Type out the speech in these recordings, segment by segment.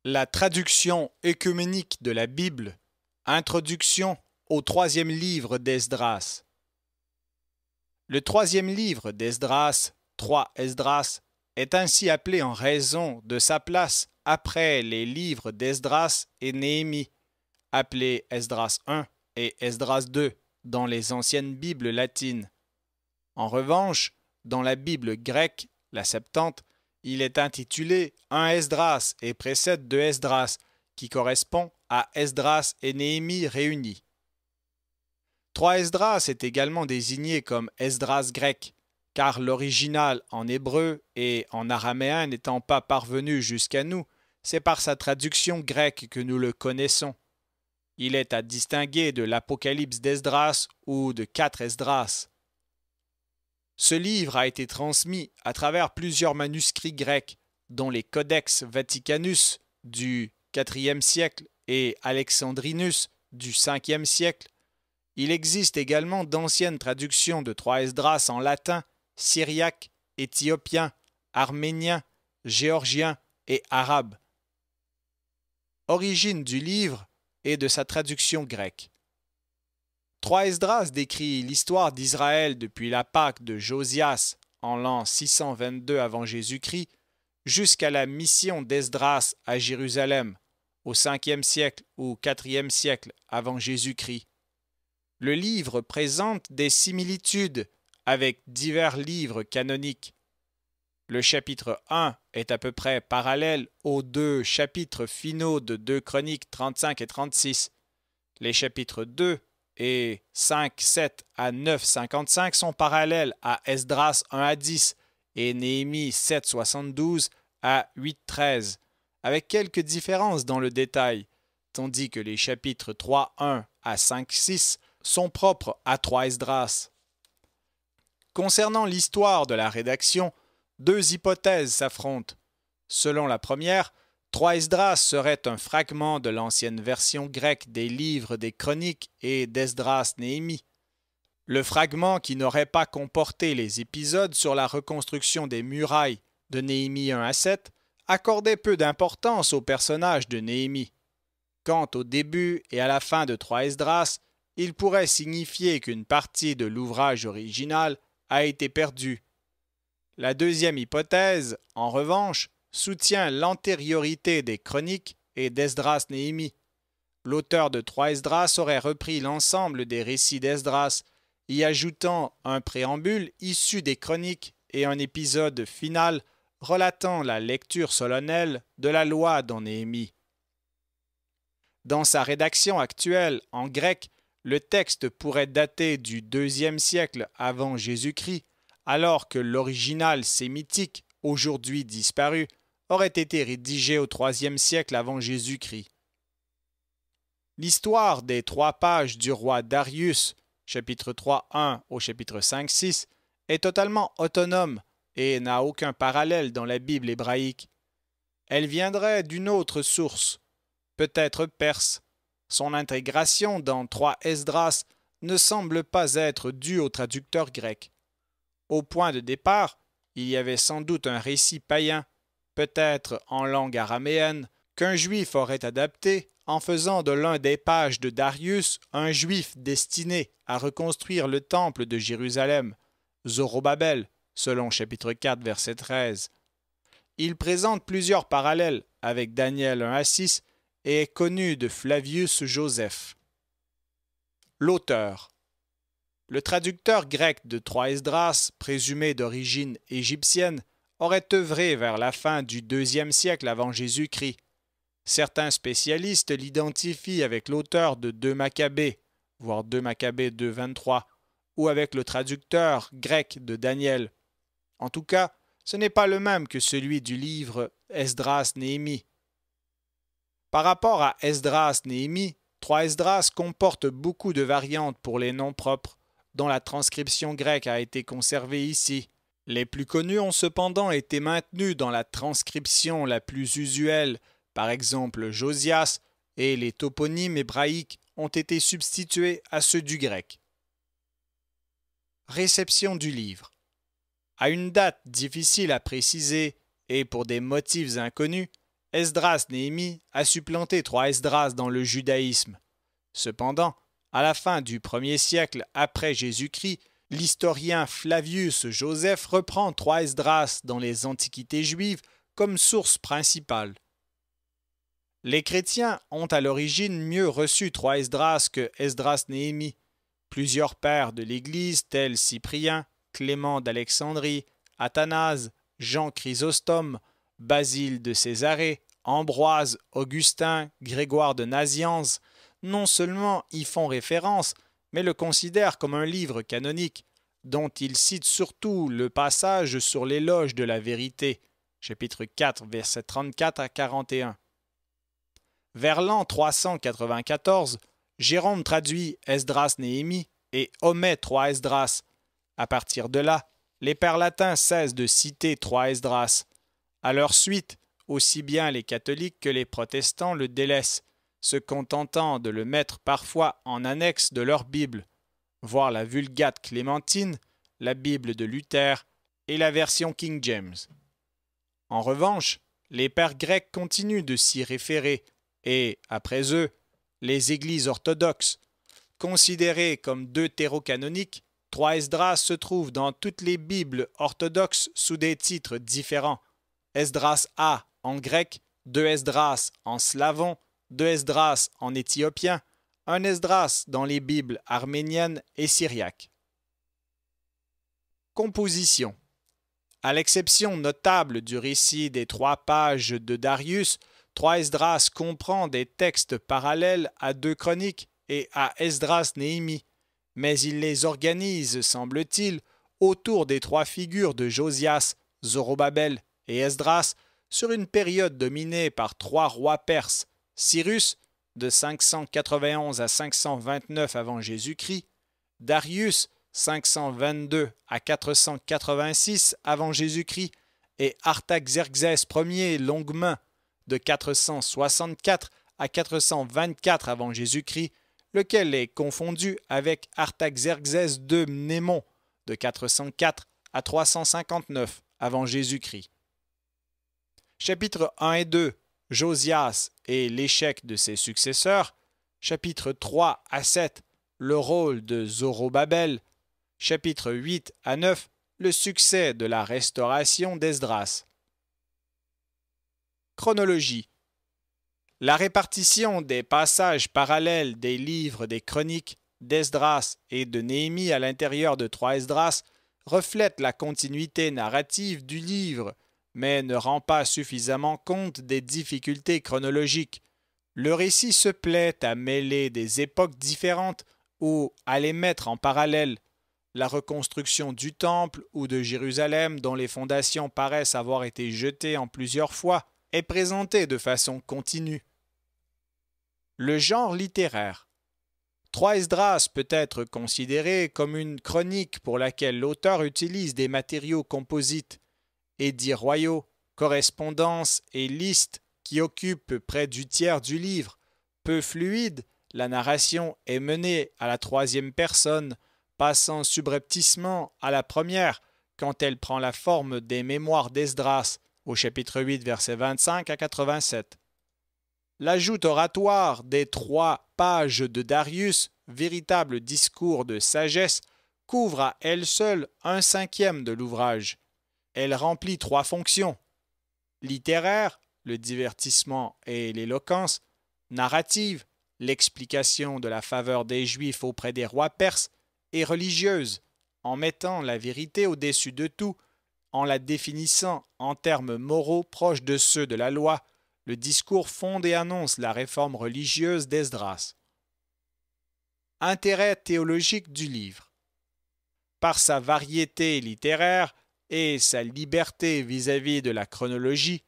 La traduction œcuménique de la Bible, introduction au troisième livre d'Esdras. Le troisième livre d'Esdras, 3 Esdras, est ainsi appelé en raison de sa place après les livres d'Esdras et Néhémie, appelés Esdras 1 et Esdras 2 dans les anciennes Bibles latines. En revanche, dans la Bible grecque, la Septante, il est intitulé 1 Esdras et précède 2 Esdras, qui correspond à Esdras et Néhémie réunis. 3 Esdras est également désigné comme Esdras grec, car l'original en hébreu et en araméen n'étant pas parvenu jusqu'à nous, c'est par sa traduction grecque que nous le connaissons. Il est à distinguer de l'Apocalypse d'Esdras ou de 4 Esdras. Ce livre a été transmis à travers plusieurs manuscrits grecs, dont les Codex Vaticanus du IVe siècle et Alexandrinus du Ve siècle. Il existe également d'anciennes traductions de 3 Esdras en latin, syriaque, éthiopien, arménien, géorgien et arabe. Origine du livre et de sa traduction grecque. 3 Esdras décrit l'histoire d'Israël depuis la Pâque de Josias en l'an 622 avant Jésus-Christ jusqu'à la mission d'Esdras à Jérusalem au 5e siècle ou 4e siècle avant Jésus-Christ. Le livre présente des similitudes avec divers livres canoniques. Le chapitre 1 est à peu près parallèle aux 2 chapitres finaux de 2 Chroniques 35 et 36. Les chapitres 2 et 5, 7 à 9, 55 sont parallèles à Esdras 1 à 10 et Néhémie 7, 72 à 8, 13, avec quelques différences dans le détail, tandis que les chapitres 3, 1 à 5, 6 sont propres à 3 Esdras. Concernant l'histoire de la rédaction, 2 hypothèses s'affrontent. Selon la première, 3 Esdras serait un fragment de l'ancienne version grecque des livres des Chroniques et d'Esdras-Néhémie. Le fragment qui n'aurait pas comporté les épisodes sur la reconstruction des murailles de Néhémie 1 à 7 accordait peu d'importance au personnage de Néhémie. Quant au début et à la fin de 3 Esdras, il pourrait signifier qu'une partie de l'ouvrage original a été perdue. La deuxième hypothèse, en revanche, soutient l'antériorité des Chroniques et d'Esdras-Néhémie. L'auteur de 3 Esdras aurait repris l'ensemble des récits d'Esdras, y ajoutant un préambule issu des Chroniques et un épisode final relatant la lecture solennelle de la loi dans Néhémie. Dans sa rédaction actuelle en grec, le texte pourrait dater du IIe siècle avant Jésus-Christ, alors que l'original sémitique, aujourd'hui disparu, aurait été rédigé au IIIe siècle avant Jésus-Christ. L'histoire des 3 pages du roi Darius, chapitre 3, 1 au chapitre 5, 6, est totalement autonome et n'a aucun parallèle dans la Bible hébraïque. Elle viendrait d'une autre source, peut-être perse. Son intégration dans 3 Esdras ne semble pas être due au traducteur grec. Au point de départ, il y avait sans doute un récit païen, peut-être en langue araméenne, qu'un juif aurait adapté en faisant de l'un des pages de Darius un juif destiné à reconstruire le temple de Jérusalem, Zorobabel, selon chapitre 4, verset 13. Il présente plusieurs parallèles avec Daniel 1 à 6 et est connu de Flavius Joseph. L'auteur. Le traducteur grec de 3 Esdras, présumé d'origine égyptienne, aurait œuvré vers la fin du IIe siècle avant Jésus-Christ. Certains spécialistes l'identifient avec l'auteur de 2 Maccabées, voire 2 Maccabées 2.23, ou avec le traducteur grec de Daniel. En tout cas, ce n'est pas le même que celui du livre Esdras-Néhémie. Par rapport à Esdras-Néhémie, 3 Esdras comporte beaucoup de variantes pour les noms propres, dont la transcription grecque a été conservée ici. Les plus connus ont cependant été maintenus dans la transcription la plus usuelle, par exemple Josias, et les toponymes hébraïques ont été substitués à ceux du grec. Réception du livre. À une date difficile à préciser et pour des motifs inconnus, Esdras-Néhémie a supplanté 3 Esdras dans le judaïsme. Cependant, à la fin du 1er siècle après Jésus-Christ, l'historien Flavius Joseph reprend 3 Esdras dans les Antiquités juives comme source principale. Les chrétiens ont à l'origine mieux reçu 3 Esdras que Esdras-Néhémie. Plusieurs pères de l'Église tels Cyprien, Clément d'Alexandrie, Athanase, Jean Chrysostome, Basile de Césarée, Ambroise, Augustin, Grégoire de Nazianze, non seulement y font référence, mais le considèrent comme un livre canonique, dont ils citent surtout le passage sur l'éloge de la vérité, chapitre 4, versets 34 à 41. Vers l'an 394, Jérôme traduit Esdras-Néhémie et omet 3 Esdras. À partir de là, les pères latins cessent de citer 3 Esdras. À leur suite, aussi bien les catholiques que les protestants le délaissent, se contentant de le mettre parfois en annexe de leur Bible, voir la Vulgate clémentine, la Bible de Luther et la version King James. En revanche, les pères grecs continuent de s'y référer et, après eux, les églises orthodoxes. Considérées comme deutérocanoniques, 3 Esdras se trouvent dans toutes les Bibles orthodoxes sous des titres différents. Esdras A en grec, 2 Esdras en slavon, 2 Esdras en éthiopien, 1 Esdras dans les Bibles arméniennes et syriaques. Composition. À l'exception notable du récit des 3 pages de Darius, 3 Esdras comprend des textes parallèles à 2 Chroniques et à Esdras-Néhémie, mais il les organise, semble-t-il, autour des 3 figures de Josias, Zorobabel et Esdras sur une période dominée par 3 rois perses, Cyrus, de 591 à 529 avant Jésus-Christ, Darius, 522 à 486 avant Jésus-Christ, et Artaxerxès Ier Longue-Main, de 464 à 424 avant Jésus-Christ, lequel est confondu avec Artaxerxès II Mnémon, de 404 à 359 avant Jésus-Christ. Chapitres 1 et 2, Josias et l'échec de ses successeurs. Chapitres 3 à 7, le rôle de Zorobabel. Chapitres 8 à 9, le succès de la restauration d'Esdras. Chronologie. La répartition des passages parallèles des livres des chroniques d'Esdras et de Néhémie à l'intérieur de 3 Esdras reflète la continuité narrative du livre, mais ne rend pas suffisamment compte des difficultés chronologiques. Le récit se plaît à mêler des époques différentes ou à les mettre en parallèle. La reconstruction du temple ou de Jérusalem, dont les fondations paraissent avoir été jetées en plusieurs fois, est présentée de façon continue. Le genre littéraire. 3 Esdras peut être considéré comme une chronique pour laquelle l'auteur utilise des matériaux composites, édits royaux, correspondances et listes qui occupent près du tiers du livre. Peu fluide, la narration est menée à la 3e personne, passant subrepticement à la première quand elle prend la forme des mémoires d'Esdras, au chapitre 8, versets 25 à 87. L'ajout oratoire des 3 pages de Darius, véritable discours de sagesse, couvre à elle seule 1/5 de l'ouvrage. Elle remplit 3 fonctions: littéraire, le divertissement et l'éloquence; narrative, l'explication de la faveur des Juifs auprès des rois perses; et religieuse, en mettant la vérité au-dessus de tout, en la définissant en termes moraux proches de ceux de la loi. Le discours fonde et annonce la réforme religieuse d'Esdras. Intérêt théologique du livre. Par sa variété littéraire et sa liberté vis-à-vis de la chronologie,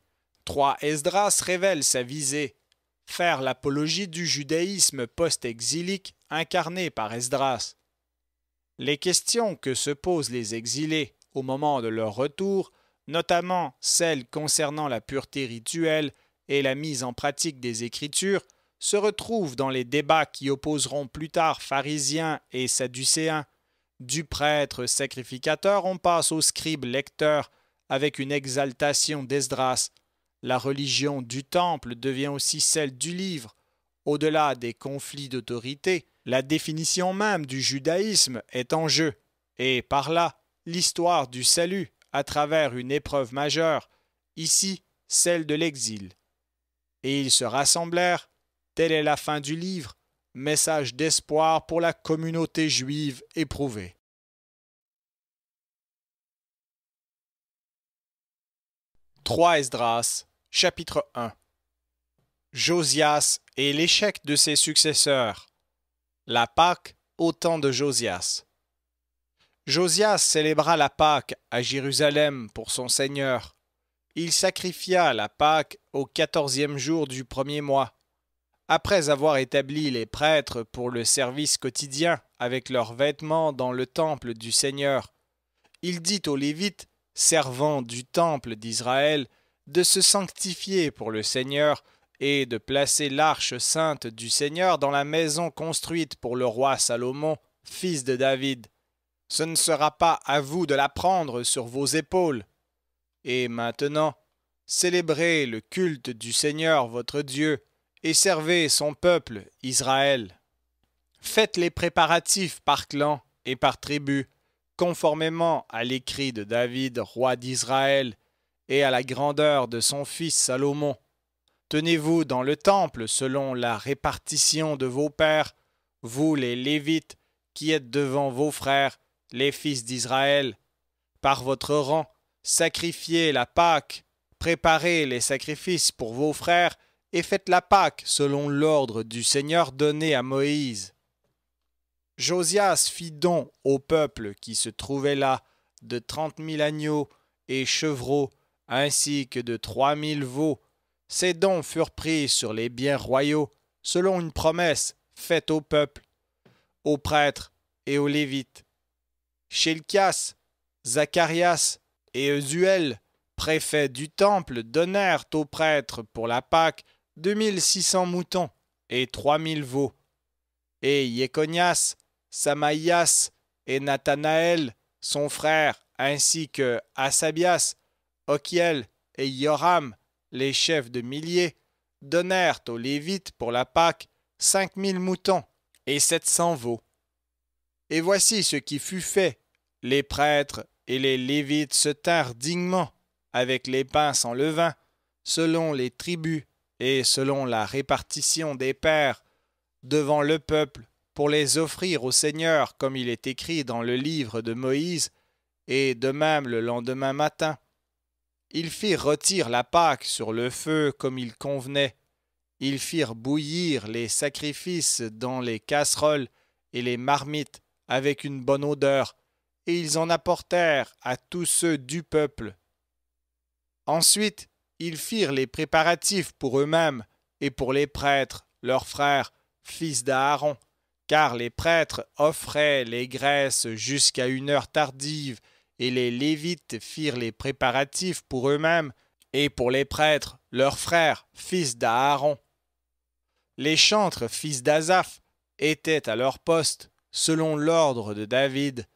3 Esdras révèle sa visée: faire l'apologie du judaïsme post-exilique incarné par Esdras. Les questions que se posent les exilés au moment de leur retour, notamment celles concernant la pureté rituelle et la mise en pratique des Écritures, se retrouvent dans les débats qui opposeront plus tard pharisiens et sadducéens. Du prêtre sacrificateur, on passe au scribe lecteur, avec une exaltation d'Esdras. la religion du temple devient aussi celle du livre. Au-delà des conflits d'autorité, la définition même du judaïsme est en jeu, et par là, l'histoire du salut à travers une épreuve majeure, ici celle de l'exil. Et ils se rassemblèrent, telle est la fin du livre, message d'espoir pour la communauté juive éprouvée. Esdras, chapitre 1. Josias et l'échec de ses successeurs. La Pâque au temps de Josias. Josias célébra la Pâque à Jérusalem pour son Seigneur. Il sacrifia la Pâque au 14e jour du premier mois. Après avoir établi les prêtres pour le service quotidien avec leurs vêtements dans le temple du Seigneur, il dit aux Lévites, servants du temple d'Israël, de se sanctifier pour le Seigneur et de placer l'arche sainte du Seigneur dans la maison construite pour le roi Salomon, fils de David. Ce ne sera pas à vous de la prendre sur vos épaules. Et maintenant, célébrez le culte du Seigneur votre Dieu et servez son peuple, Israël. Faites les préparatifs par clan et par tribu, conformément à l'écrit de David, roi d'Israël, et à la grandeur de son fils Salomon. Tenez-vous dans le temple selon la répartition de vos pères, vous les Lévites, qui êtes devant vos frères, les fils d'Israël. Par votre rang, sacrifiez la Pâque, préparez les sacrifices pour vos frères, et faites la Pâque selon l'ordre du Seigneur donné à Moïse. Josias fit don au peuple qui se trouvait là de 30 000 agneaux et chevreaux, ainsi que de 3 000 veaux. Ces dons furent pris sur les biens royaux, selon une promesse faite au peuple, aux prêtres et aux Lévites. Chilkias, Zacharias et Uzuel, préfets du temple, donnèrent aux prêtres pour la Pâque 2600 moutons et 3000 veaux. Et Yéconias, Samaïas et Nathanaël, son frère, ainsi que Asabias, Okiel et Yoram, les chefs de milliers, donnèrent aux Lévites pour la Pâque 5000 moutons et 700 veaux. Et voici ce qui fut fait. Les prêtres et les Lévites se tinrent dignement avec les pains sans levain, selon les tribus et selon la répartition des pères, devant le peuple, pour les offrir au Seigneur, comme il est écrit dans le livre de Moïse, et de même le lendemain matin. Ils firent rôtir la Pâque sur le feu comme il convenait. Ils firent bouillir les sacrifices dans les casseroles et les marmites avec une bonne odeur, et ils en apportèrent à tous ceux du peuple. Ensuite, ils firent les préparatifs pour eux-mêmes et pour les prêtres, leurs frères, fils d'Aaron, car les prêtres offraient les graisses jusqu'à une heure tardive, et les Lévites firent les préparatifs pour eux-mêmes et pour les prêtres, leurs frères, fils d'Aaron. Les chantres, fils d'Asaph, étaient à leur poste, selon l'ordre de David,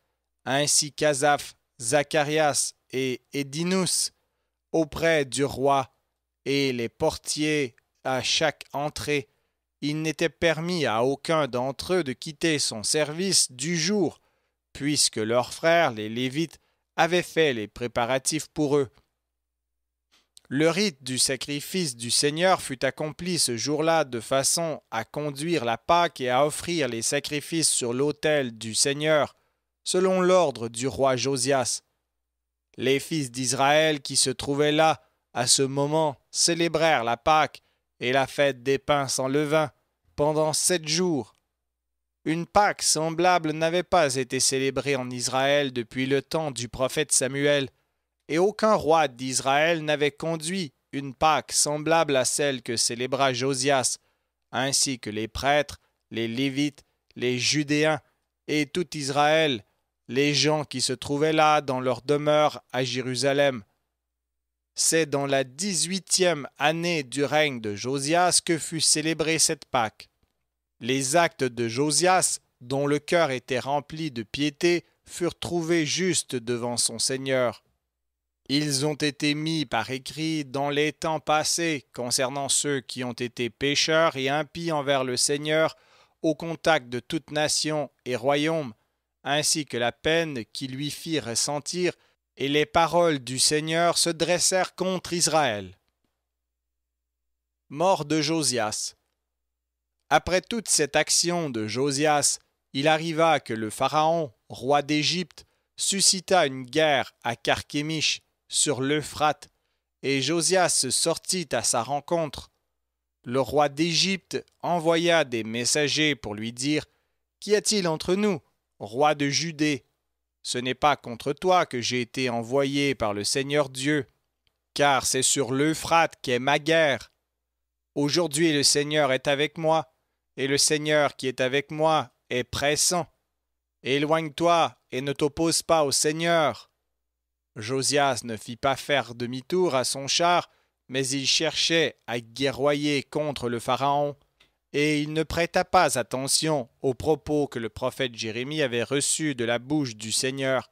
ainsi qu'Asaph, Zacharias et Édinous, auprès du roi, et les portiers à chaque entrée. Il n'était permis à aucun d'entre eux de quitter son service du jour, puisque leurs frères, les Lévites, avaient fait les préparatifs pour eux. Le rite du sacrifice du Seigneur fut accompli ce jour-là de façon à conduire la Pâque et à offrir les sacrifices sur l'autel du Seigneur, selon l'ordre du roi Josias. Les fils d'Israël qui se trouvaient là, à ce moment, célébrèrent la Pâque et la fête des pains sans levain pendant 7 jours. Une Pâque semblable n'avait pas été célébrée en Israël depuis le temps du prophète Samuel, et aucun roi d'Israël n'avait conduit une Pâque semblable à celle que célébra Josias, ainsi que les prêtres, les Lévites, les Judéens et tout Israël, les gens qui se trouvaient là dans leur demeure à Jérusalem. C'est dans la 18e année du règne de Josias que fut célébrée cette Pâque. Les actes de Josias, dont le cœur était rempli de piété, furent trouvés justes devant son Seigneur. Ils ont été mis par écrit dans les temps passés concernant ceux qui ont été pécheurs et impies envers le Seigneur au contact de toute nation et royaume, ainsi que la peine qui lui fit ressentir, et les paroles du Seigneur se dressèrent contre Israël. Mort de Josias. Après toute cette action de Josias, il arriva que le Pharaon, roi d'Égypte, suscita une guerre à Carchemish, sur l'Euphrate, et Josias sortit à sa rencontre. Le roi d'Égypte envoya des messagers pour lui dire « Qu'y a-t-il entre nous, roi de Judée? Ce n'est pas contre toi que j'ai été envoyé par le Seigneur Dieu, car c'est sur l'Euphrate qu'est ma guerre. Aujourd'hui le Seigneur est avec moi, et le Seigneur qui est avec moi est pressant. Éloigne-toi et ne t'oppose pas au Seigneur. » Josias ne fit pas faire demi-tour à son char, mais il cherchait à guerroyer contre le Pharaon, et il ne prêta pas attention aux propos que le prophète Jérémie avait reçus de la bouche du Seigneur.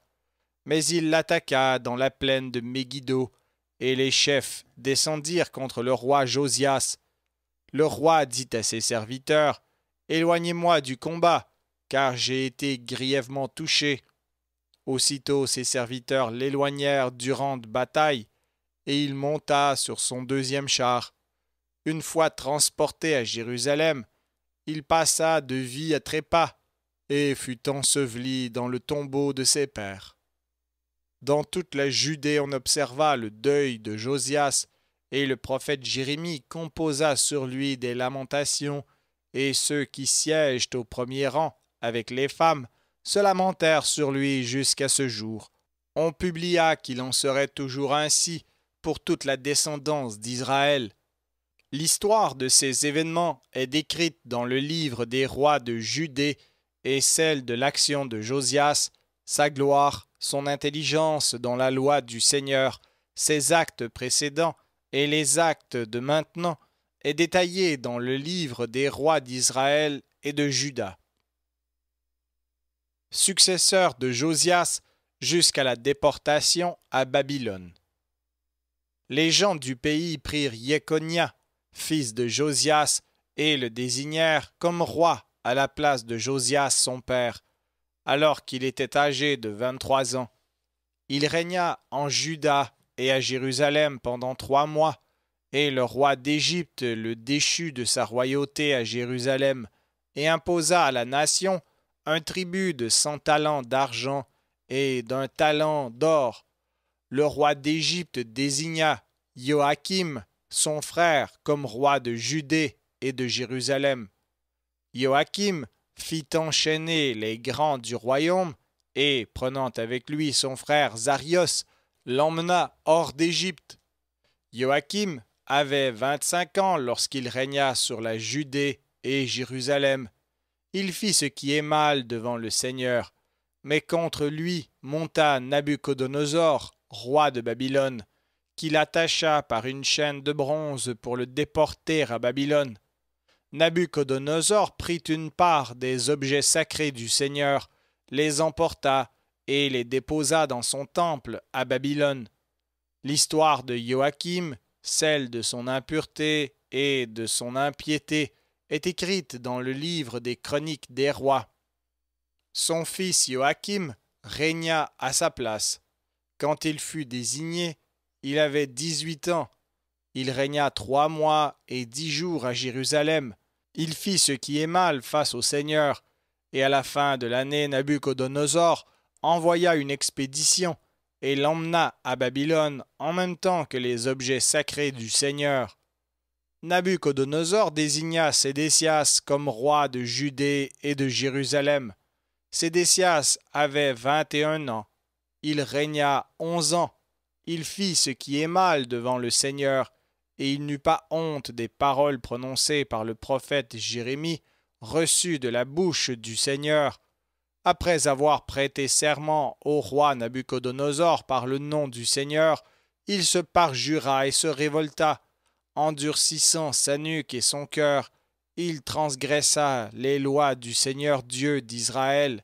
Mais il l'attaqua dans la plaine de Megiddo, et les chefs descendirent contre le roi Josias. Le roi dit à ses serviteurs « Éloignez-moi du combat, car j'ai été grièvement touché. » Aussitôt ses serviteurs l'éloignèrent durant de bataille, et il monta sur son deuxième char. Une fois transporté à Jérusalem, il passa de vie à trépas, et fut enseveli dans le tombeau de ses pères. Dans toute la Judée on observa le deuil de Josias, et le prophète Jérémie composa sur lui des lamentations, et ceux qui siègent au premier rang, avec les femmes, se lamentèrent sur lui jusqu'à ce jour. On publia qu'il en serait toujours ainsi pour toute la descendance d'Israël. L'histoire de ces événements est décrite dans le livre des rois de Judée et celle de l'action de Josias, sa gloire, son intelligence dans la loi du Seigneur, ses actes précédents et les actes de maintenant est détaillée dans le livre des rois d'Israël et de Juda. Successeur de Josias jusqu'à la déportation à Babylone. Les gens du pays prirent Jéconia, fils de Josias, et le désignèrent comme roi à la place de Josias son père, alors qu'il était âgé de 23 ans. Il régna en Juda et à Jérusalem pendant 3 mois, et le roi d'Égypte le déchut de sa royauté à Jérusalem, et imposa à la nation un tribut de 100 talents d'argent et d'1 talent d'or. Le roi d'Égypte désigna Joachim, son frère, comme roi de Judée et de Jérusalem. Joachim fit enchaîner les grands du royaume et, prenant avec lui son frère Zarios, l'emmena hors d'Égypte. Joachim avait 25 ans lorsqu'il régna sur la Judée et Jérusalem. Il fit ce qui est mal devant le Seigneur, mais contre lui monta Nabuchodonosor, roi de Babylone, qui l'attacha par une chaîne de bronze pour le déporter à Babylone. Nabuchodonosor prit une part des objets sacrés du Seigneur, les emporta et les déposa dans son temple à Babylone. L'histoire de Joachim, celle de son impureté et de son impiété, est écrite dans le livre des Chroniques des rois. Son fils Joachim régna à sa place. Quand il fut désigné, il avait 18 ans. Il régna 3 mois et 10 jours à Jérusalem. Il fit ce qui est mal face au Seigneur, et à la fin de l'année Nabuchodonosor envoya une expédition et l'emmena à Babylone en même temps que les objets sacrés du Seigneur. Nabuchodonosor désigna Sédécias comme roi de Judée et de Jérusalem. Sédécias avait 21 ans. Il régna 11 ans. Il fit ce qui est mal devant le Seigneur, et il n'eut pas honte des paroles prononcées par le prophète Jérémie, reçues de la bouche du Seigneur. Après avoir prêté serment au roi Nabuchodonosor par le nom du Seigneur, il se parjura et se révolta. Endurcissant sa nuque et son cœur, il transgressa les lois du Seigneur Dieu d'Israël.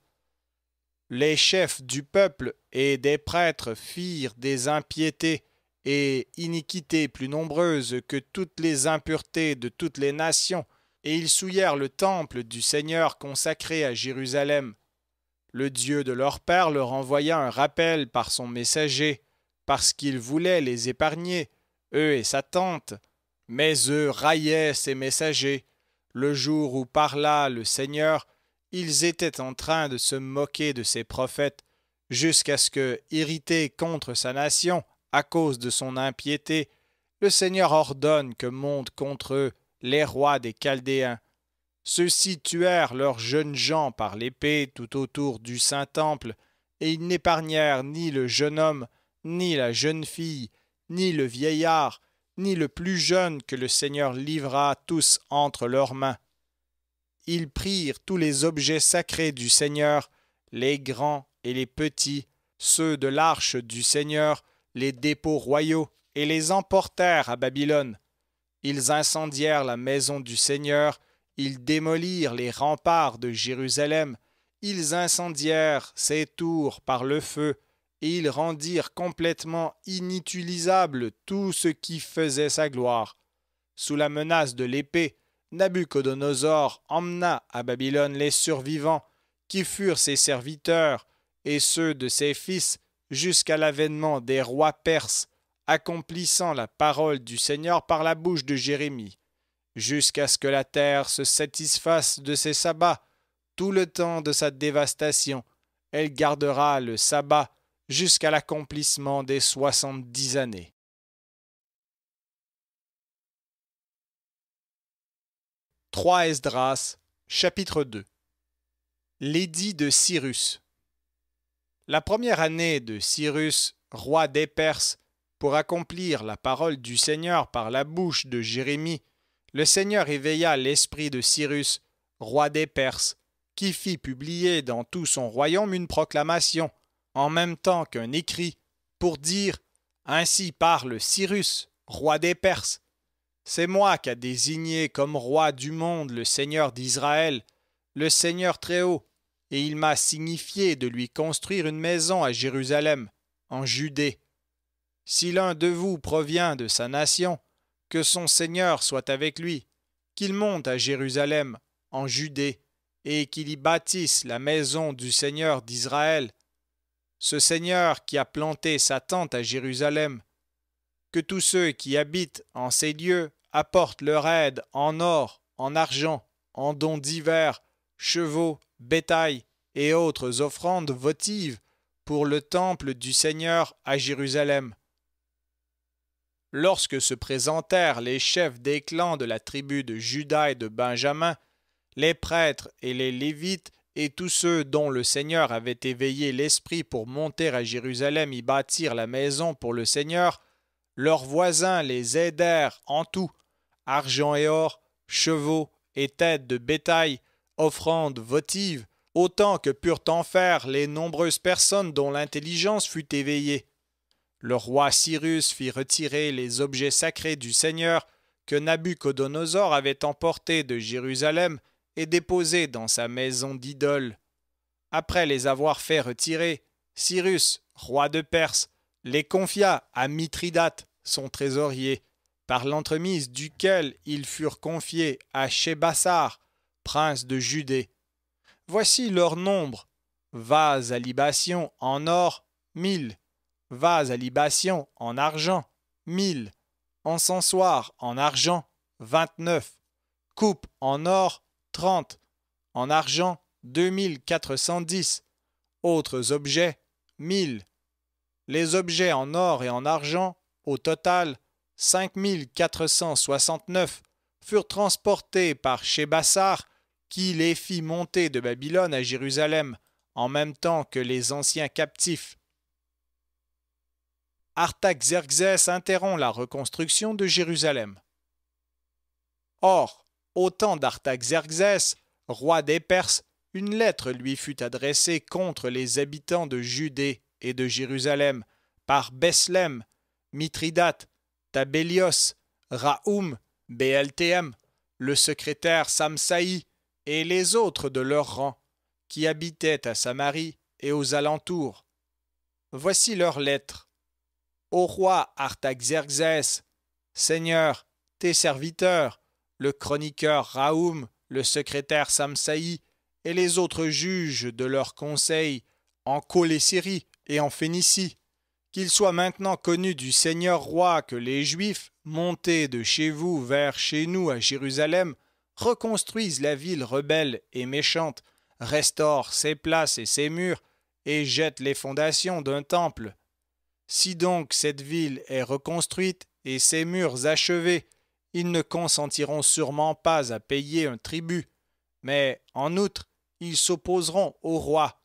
les chefs du peuple et des prêtres firent des impiétés et iniquités plus nombreuses que toutes les impuretés de toutes les nations, et ils souillèrent le temple du Seigneur consacré à Jérusalem. Le Dieu de leur père leur envoya un rappel par son messager, parce qu'il voulait les épargner, eux et sa tante. Mais eux raillaient ces messagers. Le jour où parla le Seigneur, ils étaient en train de se moquer de ses prophètes, jusqu'à ce que, irrité contre sa nation à cause de son impiété, le Seigneur ordonne que montent contre eux les rois des Chaldéens. Ceux-ci tuèrent leurs jeunes gens par l'épée tout autour du Saint-Temple, et ils n'épargnèrent ni le jeune homme, ni la jeune fille, ni le vieillard, ni le plus jeune que le Seigneur livra tous entre leurs mains. Ils prirent tous les objets sacrés du Seigneur, les grands et les petits, ceux de l'arche du Seigneur, les dépôts royaux, et les emportèrent à Babylone. Ils incendièrent la maison du Seigneur, ils démolirent les remparts de Jérusalem, ils incendièrent ses tours par le feu, et ils rendirent complètement inutilisable tout ce qui faisait sa gloire. Sous la menace de l'épée, Nabuchodonosor emmena à Babylone les survivants, qui furent ses serviteurs, et ceux de ses fils, jusqu'à l'avènement des rois perses, accomplissant la parole du Seigneur par la bouche de Jérémie, jusqu'à ce que la terre se satisfasse de ses sabbats. Tout le temps de sa dévastation, elle gardera le sabbat jusqu'à l'accomplissement des 70 années. « 3 Esdras, chapitre 2 L'édit de Cyrus. La première année de Cyrus, roi des Perses, pour accomplir la parole du Seigneur par la bouche de Jérémie, le Seigneur éveilla l'esprit de Cyrus, roi des Perses, qui fit publier dans tout son royaume une proclamation, en même temps qu'un écrit, pour dire « Ainsi parle Cyrus, roi des Perses. C'est moi qu'a désigné comme roi du monde le Seigneur d'Israël, le Seigneur Très-Haut, et il m'a signifié de lui construire une maison à Jérusalem, en Judée. Si l'un de vous provient de sa nation, que son Seigneur soit avec lui, qu'il monte à Jérusalem, en Judée, et qu'il y bâtisse la maison du Seigneur d'Israël. Ce Seigneur qui a planté sa tente à Jérusalem, que tous ceux qui habitent en ces lieux apportent leur aide en or, en argent, en dons divers, chevaux, bétail et autres offrandes votives pour le temple du Seigneur à Jérusalem. Lorsque se présentèrent les chefs des clans de la tribu de Juda et de Benjamin, les prêtres et les Lévites et tous ceux dont le Seigneur avait éveillé l'esprit pour monter à Jérusalem y bâtir la maison pour le Seigneur, leurs voisins les aidèrent en tout, argent et or, chevaux et têtes de bétail, offrandes votives, autant que purent en faire les nombreuses personnes dont l'intelligence fut éveillée. Le roi Cyrus fit retirer les objets sacrés du Seigneur que Nabuchodonosor avait emportés de Jérusalem et déposés dans sa maison d'idole. Après les avoir fait retirer, Cyrus, roi de Perse, les confia à Mithridate, son trésorier, par l'entremise duquel ils furent confiés à Shebassar, prince de Judée. Voici leur nombre: vases à libation en or, 1000, vases à libation en argent, 1000, encensoirs en argent, 29, coupes en or, 30, en argent, 2410, autres objets, 1000. Les objets en or et en argent, au total, 5469, furent transportés par Shebassar, qui les fit monter de Babylone à Jérusalem, en même temps que les anciens captifs. Artaxerxès interrompt la reconstruction de Jérusalem. Or, au temps d'Artaxerxès, roi des Perses, une lettre lui fut adressée contre les habitants de Judée et de Jérusalem par Beslem, Mithridate, Tabélios, Raoum, Béelthéem, le secrétaire Samsaï et les autres de leur rang, qui habitaient à Samarie et aux alentours. Voici leurs lettres. Au roi Artaxerxès, Seigneur, tes serviteurs, le chroniqueur Raoum, le secrétaire Samsaï et les autres juges de leur conseil, en Colésyrie et en Phénicie, qu'il soit maintenant connu du Seigneur roi que les Juifs, montés de chez vous vers chez nous à Jérusalem, reconstruisent la ville rebelle et méchante, restaurent ses places et ses murs, et jettent les fondations d'un temple. Si donc cette ville est reconstruite et ses murs achevés, ils ne consentiront sûrement pas à payer un tribut, mais en outre, ils s'opposeront au roi.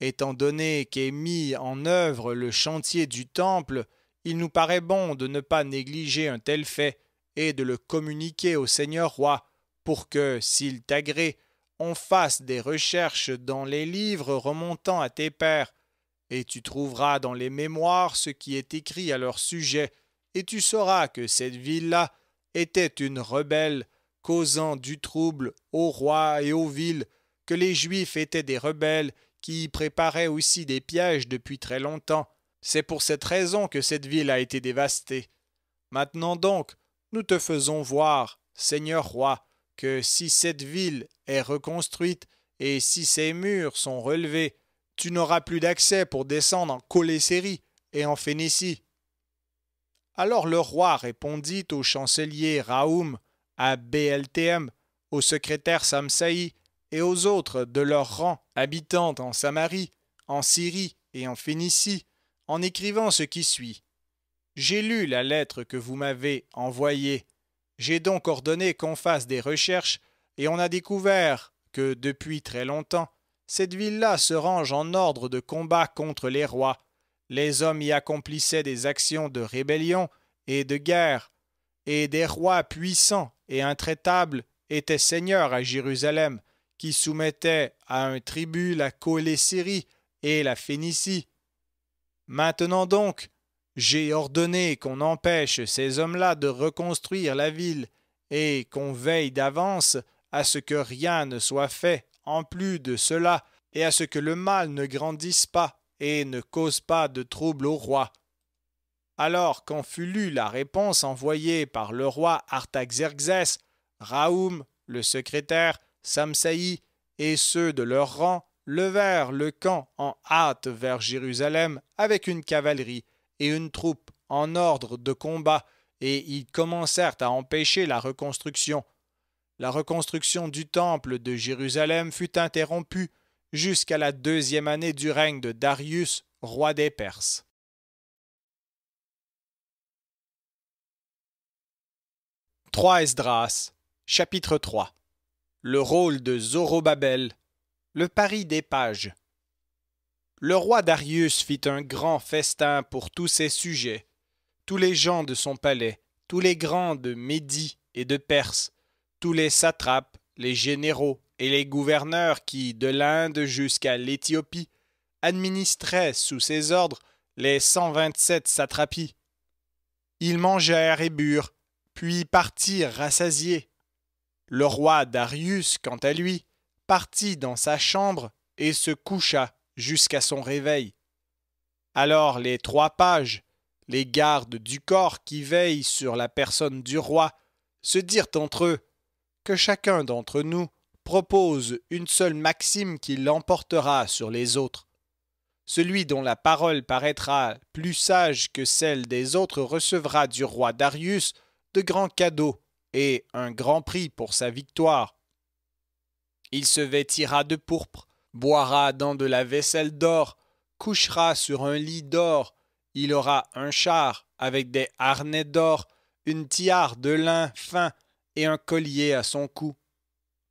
Étant donné qu'est mis en œuvre le chantier du temple, il nous paraît bon de ne pas négliger un tel fait et de le communiquer au Seigneur roi, pour que, s'il t'agrée, on fasse des recherches dans les livres remontant à tes pères, et tu trouveras dans les mémoires ce qui est écrit à leur sujet, et tu sauras que cette ville-là était une rebelle, causant du trouble au roi et aux villes, que les Juifs étaient des rebelles qui y préparaient aussi des pièges depuis très longtemps. C'est pour cette raison que cette ville a été dévastée. Maintenant donc, nous te faisons voir, Seigneur roi, que si cette ville est reconstruite et si ses murs sont relevés, tu n'auras plus d'accès pour descendre en Colésyrie et en Phénicie. Alors le roi répondit au chancelier Raoum, à BLTM, au secrétaire Samsaï et aux autres de leur rang habitant en Samarie, en Syrie et en Phénicie, en écrivant ce qui suit. J'ai lu la lettre que vous m'avez envoyée. J'ai donc ordonné qu'on fasse des recherches et on a découvert que, depuis très longtemps, cette ville-là se range en ordre de combat contre les rois. Les hommes y accomplissaient des actions de rébellion et de guerre, et des rois puissants et intraitables étaient seigneurs à Jérusalem, qui soumettaient à un tribut la Colésyrie et la Phénicie. Maintenant donc, j'ai ordonné qu'on empêche ces hommes-là de reconstruire la ville, et qu'on veille d'avance à ce que rien ne soit fait en plus de cela, et à ce que le mal ne grandisse pas et ne cause pas de trouble au roi. Alors, quand fut lue la réponse envoyée par le roi Artaxerxès, Raoum, le secrétaire, Samsaï et ceux de leur rang levèrent le camp en hâte vers Jérusalem avec une cavalerie et une troupe en ordre de combat, et ils commencèrent à empêcher la reconstruction. La reconstruction du temple de Jérusalem fut interrompue jusqu'à la 2e année du règne de Darius, roi des Perses. Esdras, chapitre 3. Le rôle de Zorobabel, le pari des pages. Le roi Darius fit un grand festin pour tous ses sujets, tous les gens de son palais, tous les grands de Médie et de Perse, tous les satrapes, les généraux et les gouverneurs qui, de l'Inde jusqu'à l'Éthiopie, administraient sous ses ordres les 127 satrapies. Ils mangèrent et burent, puis partirent rassasiés. Le roi Darius, quant à lui, partit dans sa chambre et se coucha jusqu'à son réveil. Alors les 3 pages, les gardes du corps qui veillent sur la personne du roi, se dirent entre eux que chacun d'entre nous propose une seule maxime qui l'emportera sur les autres. Celui dont la parole paraîtra plus sage que celle des autres recevra du roi Darius de grands cadeaux et un grand prix pour sa victoire. Il se vêtira de pourpre, boira dans de la vaisselle d'or, couchera sur un lit d'or, il aura un char avec des harnais d'or, une tiare de lin fin et un collier à son cou.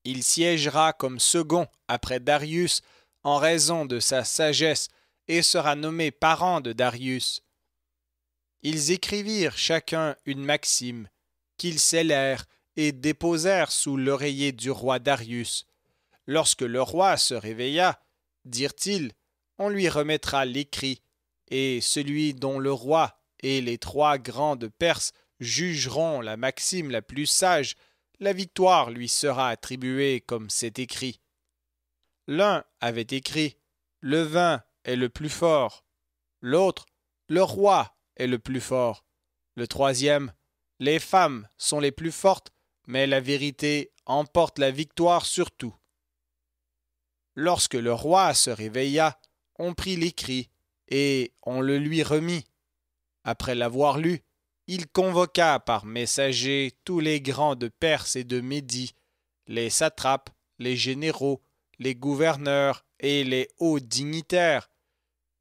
Il siégera comme second après Darius en raison de sa sagesse et sera nommé parent de Darius. Ils écrivirent chacun une maxime, qu'ils scellèrent et déposèrent sous l'oreiller du roi Darius. Lorsque le roi se réveilla, dirent-ils, on lui remettra l'écrit, et celui dont le roi et les 3 grands de Perse jugeront la maxime la plus sage, la victoire lui sera attribuée comme c'est écrit. L'un avait écrit le vin est le plus fort. L'autre, le roi est le plus fort. Le troisième, les femmes sont les plus fortes, mais la vérité emporte la victoire sur tout. Lorsque le roi se réveilla, on prit l'écrit et on le lui remit. Après l'avoir lu, il convoqua par messagers tous les grands de Perse et de Médie, les satrapes, les généraux, les gouverneurs et les hauts dignitaires.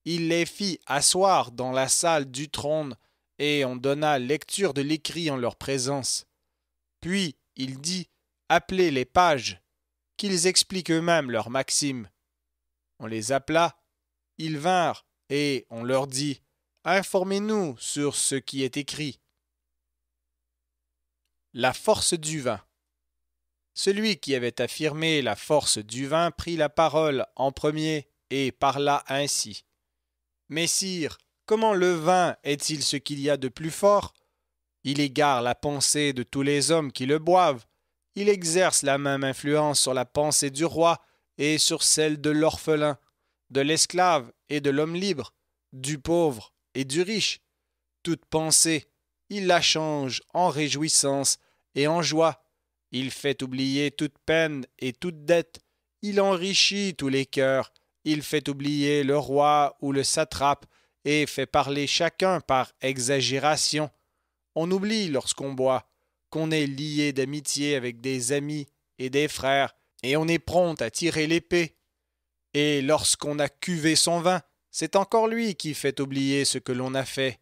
Il les fit asseoir dans la salle du trône et on donna lecture de l'écrit en leur présence. Puis il dit, appelez les pages, qu'ils expliquent eux-mêmes leurs maximes. On les appela, ils vinrent, et on leur dit, informez-nous sur ce qui est écrit. La force du vin. Celui qui avait affirmé la force du vin prit la parole en premier et parla ainsi. Messire, comment le vin est-il ce qu'il y a de plus fort? Il égare la pensée de tous les hommes qui le boivent. Il exerce la même influence sur la pensée du roi et sur celle de l'orphelin, de l'esclave et de l'homme libre, du pauvre et du riche. Toute pensée, il la change en réjouissance et en joie. Il fait oublier toute peine et toute dette. Il enrichit tous les cœurs. Il fait oublier le roi ou le satrape et fait parler chacun par exagération. On oublie lorsqu'on boit qu'on est lié d'amitié avec des amis et des frères, et on est prompt à tirer l'épée. Et lorsqu'on a cuvé son vin, c'est encore lui qui fait oublier ce que l'on a fait.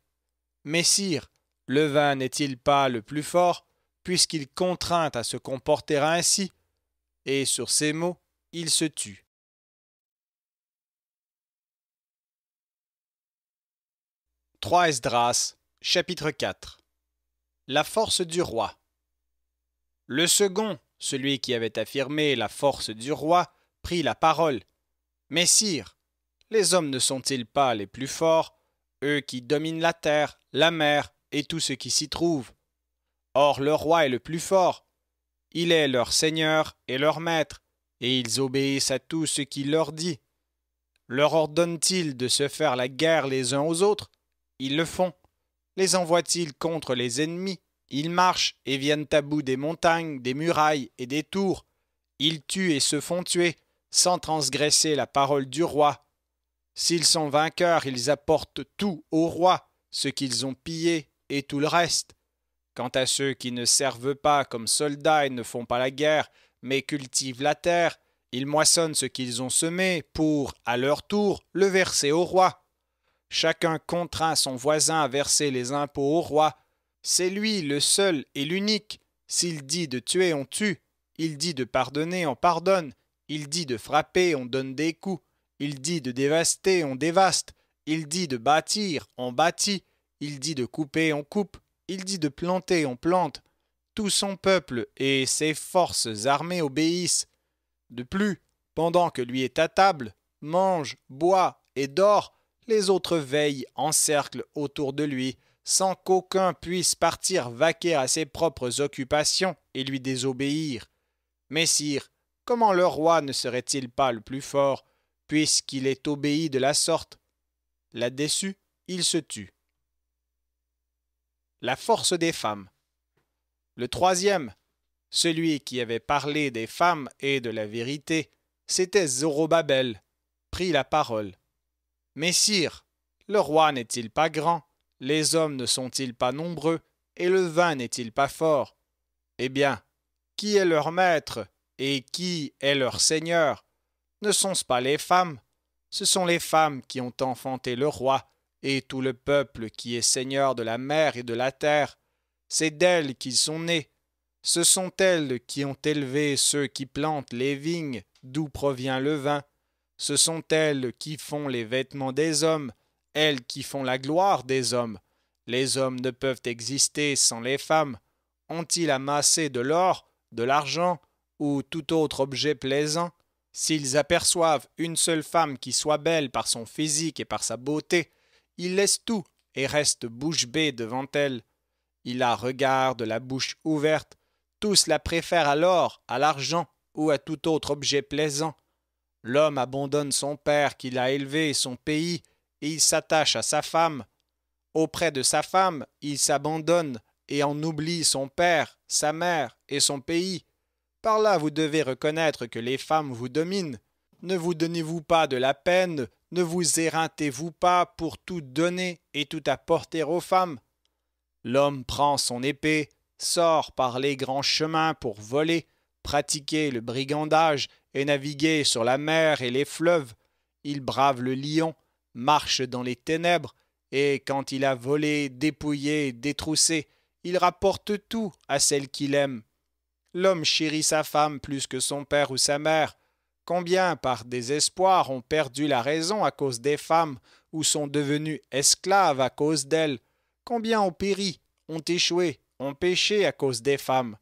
Mais sire, le vin n'est-il pas le plus fort, puisqu'il contraint à se comporter ainsi? Et sur ces mots, il se tut. 3 Esdras, chapitre 4. La force du roi. Le second, celui qui avait affirmé la force du roi, prit la parole. Mais sire, les hommes ne sont-ils pas les plus forts, eux qui dominent la terre, la mer et tout ce qui s'y trouve? Or le roi est le plus fort. Il est leur seigneur et leur maître, et ils obéissent à tout ce qu'il leur dit. Leur ordonne-t-il de se faire la guerre les uns aux autres? Ils le font. Les envoie-t-il contre les ennemis? Ils marchent et viennent à bout des montagnes, des murailles et des tours. Ils tuent et se font tuer, sans transgresser la parole du roi. S'ils sont vainqueurs, ils apportent tout au roi, ce qu'ils ont pillé et tout le reste. Quant à ceux qui ne servent pas comme soldats et ne font pas la guerre, mais cultivent la terre, ils moissonnent ce qu'ils ont semé pour, à leur tour, le verser au roi. Chacun contraint son voisin à verser les impôts au roi. C'est lui le seul et l'unique. S'il dit de tuer, on tue. Il dit de pardonner, on pardonne. Il dit de frapper, on donne des coups. Il dit de dévaster, on dévaste. Il dit de bâtir, on bâtit. Il dit de couper, on coupe. Il dit de planter, on plante. Tout son peuple et ses forces armées obéissent. De plus, pendant que lui est à table, mange, boit et dort, les autres veillent en cercle autour de lui, sans qu'aucun puisse partir vaquer à ses propres occupations et lui désobéir. Mais sire, comment le roi ne serait-il pas le plus fort, puisqu'il est obéi de la sorte? Là-dessus, il se tut. La force des femmes. Le troisième, celui qui avait parlé des femmes et de la vérité, c'était Zorobabel, prit la parole. Mais sire, le roi n'est-il pas grand, les hommes ne sont-ils pas nombreux, et le vin n'est-il pas fort? Eh bien, qui est leur maître, et qui est leur seigneur? Ne sont-ce pas les femmes? Ce sont les femmes qui ont enfanté le roi, et tout le peuple qui est seigneur de la mer et de la terre. C'est d'elles qu'ils sont nés. Ce sont elles qui ont élevé ceux qui plantent les vignes, d'où provient le vin. Ce sont elles qui font les vêtements des hommes, elles qui font la gloire des hommes. Les hommes ne peuvent exister sans les femmes. Ont-ils amassé de l'or, de l'argent ou tout autre objet plaisant? S'ils aperçoivent une seule femme qui soit belle par son physique et par sa beauté, ils laissent tout et restent bouche bée devant elle. Ils la regardent la bouche ouverte. Tous la préfèrent à l'or, à l'argent ou à tout autre objet plaisant. L'homme abandonne son père qui l'a élevé et son pays, et il s'attache à sa femme. Auprès de sa femme, il s'abandonne et en oublie son père, sa mère et son pays. Par là, vous devez reconnaître que les femmes vous dominent. Ne vous donnez-vous pas de la peine, ne vous éreintez-vous pas pour tout donner et tout apporter aux femmes. L'homme prend son épée, sort par les grands chemins pour voler, pratiquer le brigandage et naviguer sur la mer et les fleuves. Il brave le lion, marche dans les ténèbres, et quand il a volé, dépouillé, détroussé, il rapporte tout à celle qu'il aime. L'homme chérit sa femme plus que son père ou sa mère. Combien, par désespoir, ont perdu la raison à cause des femmes, ou sont devenus esclaves à cause d'elles? Combien ont péri, ont échoué, ont péché à cause des femmes?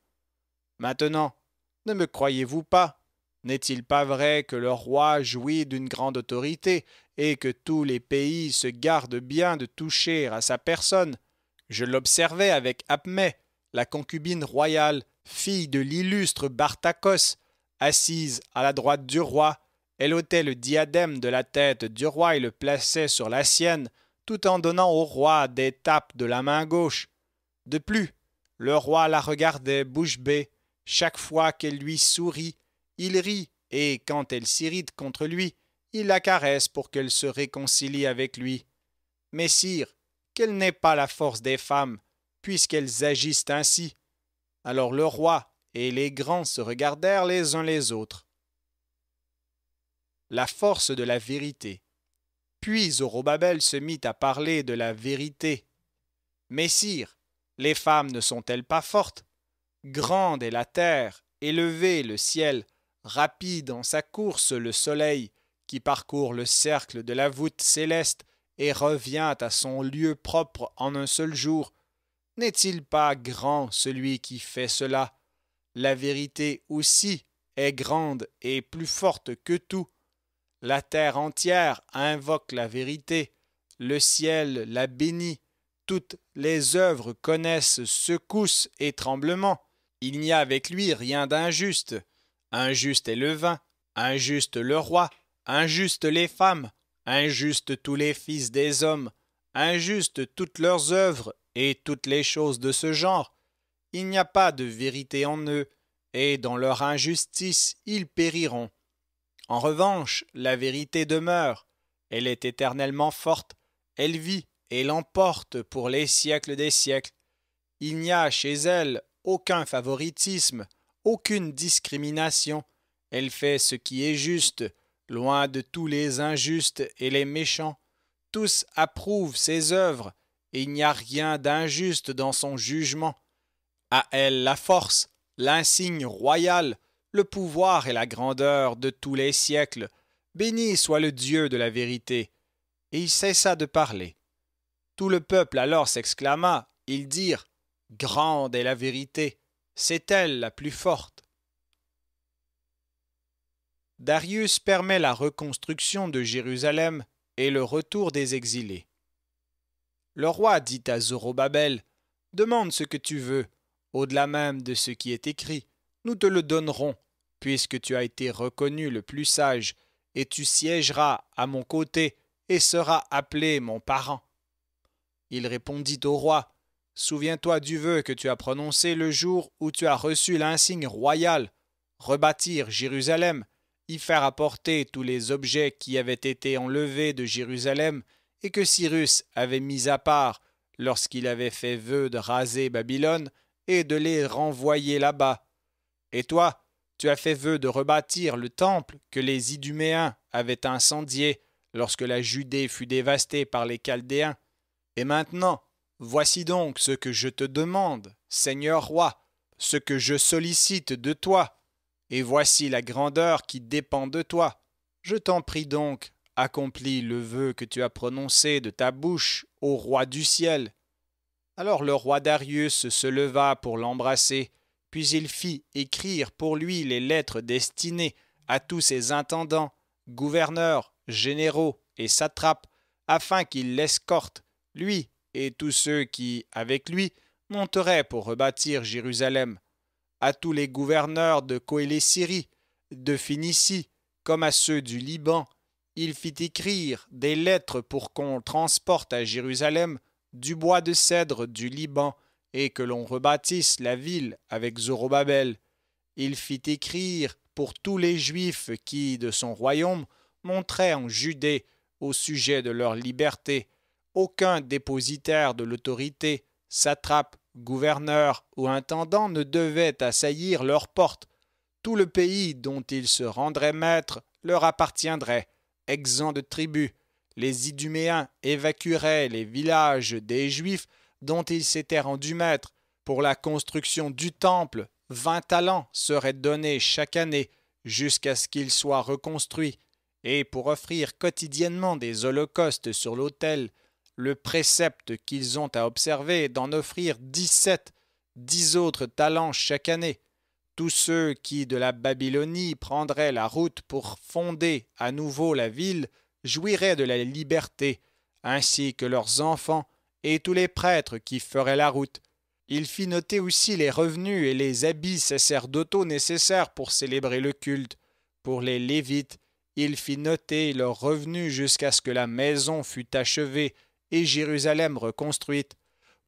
Maintenant, ne me croyez-vous pas? N'est-il pas vrai que le roi jouit d'une grande autorité et que tous les pays se gardent bien de toucher à sa personne? Je l'observais avec Apmé, la concubine royale, fille de l'illustre Bartacos, assise à la droite du roi. Elle ôtait le diadème de la tête du roi et le plaçait sur la sienne, tout en donnant au roi des tapes de la main gauche. De plus, le roi la regardait bouche bée. Chaque fois qu'elle lui sourit, il rit, et quand elle s'irrite contre lui, il la caresse pour qu'elle se réconcilie avec lui. Mais sire, quelle n'est pas la force des femmes, puisqu'elles agissent ainsi? Alors le roi et les grands se regardèrent les uns les autres. La force de la vérité. Puis Zorobabel se mit à parler de la vérité. Mais sire, les femmes ne sont-elles pas fortes? Grande est la terre, élevé le ciel, rapide en sa course le soleil, qui parcourt le cercle de la voûte céleste et revient à son lieu propre en un seul jour. N'est-il pas grand celui qui fait cela? La vérité aussi est grande et plus forte que tout. La terre entière invoque la vérité, le ciel la bénit, toutes les œuvres connaissent secousses et tremblements. Il n'y a avec lui rien d'injuste. Injuste est le vin, injuste le roi, injuste les femmes, injuste tous les fils des hommes, injuste toutes leurs œuvres et toutes les choses de ce genre. Il n'y a pas de vérité en eux, et dans leur injustice ils périront. En revanche, la vérité demeure, elle est éternellement forte, elle vit et l'emporte pour les siècles des siècles. Il n'y a chez elle aucun favoritisme, aucune discrimination. Elle fait ce qui est juste, loin de tous les injustes et les méchants. Tous approuvent ses œuvres, et il n'y a rien d'injuste dans son jugement. À elle la force, l'insigne royal, le pouvoir et la grandeur de tous les siècles. Béni soit le Dieu de la vérité. Et il cessa de parler. Tout le peuple alors s'exclama, ils dirent, grande est la vérité, c'est elle la plus forte. Darius permet la reconstruction de Jérusalem et le retour des exilés. Le roi dit à Zorobabel, demande ce que tu veux, au-delà même de ce qui est écrit, nous te le donnerons, puisque tu as été reconnu le plus sage, et tu siégeras à mon côté et seras appelé mon parent. Il répondit au roi, souviens-toi du vœu que tu as prononcé le jour où tu as reçu l'insigne royal, rebâtir Jérusalem, y faire apporter tous les objets qui avaient été enlevés de Jérusalem et que Cyrus avait mis à part lorsqu'il avait fait vœu de raser Babylone et de les renvoyer là-bas. Et toi, tu as fait vœu de rebâtir le temple que les Iduméens avaient incendié lorsque la Judée fut dévastée par les Chaldéens. Et maintenant, voici donc ce que je te demande, Seigneur roi, ce que je sollicite de toi, et voici la grandeur qui dépend de toi. Je t'en prie donc, accomplis le vœu que tu as prononcé de ta bouche au roi du ciel. Alors le roi Darius se leva pour l'embrasser, puis il fit écrire pour lui les lettres destinées à tous ses intendants, gouverneurs, généraux et satrapes, afin qu'ils l'escortent, lui et tous ceux qui, avec lui, monteraient pour rebâtir Jérusalem, à tous les gouverneurs de Coëlé-Syrie, de Phénicie, comme à ceux du Liban, il fit écrire des lettres pour qu'on transporte à Jérusalem du bois de cèdre du Liban et que l'on rebâtisse la ville avec Zorobabel. Il fit écrire pour tous les Juifs qui, de son royaume, montraient en Judée au sujet de leur liberté. Aucun dépositaire de l'autorité, satrape, gouverneur ou intendant ne devait assaillir leurs portes. Tout le pays dont ils se rendraient maîtres leur appartiendrait, exempt de tribut. Les Iduméens évacueraient les villages des Juifs dont ils s'étaient rendus maîtres. Pour la construction du temple, 20 talents seraient donnés chaque année jusqu'à ce qu'il soit reconstruit. Et pour offrir quotidiennement des holocaustes sur l'autel, le précepte qu'ils ont à observer est d'en offrir 17, 10 autres talents chaque année. Tous ceux qui de la Babylonie prendraient la route pour fonder à nouveau la ville jouiraient de la liberté, ainsi que leurs enfants et tous les prêtres qui feraient la route. Il fit noter aussi les revenus et les habits sacerdotaux nécessaires pour célébrer le culte. Pour les Lévites, il fit noter leurs revenus jusqu'à ce que la maison fût achevée et Jérusalem reconstruite.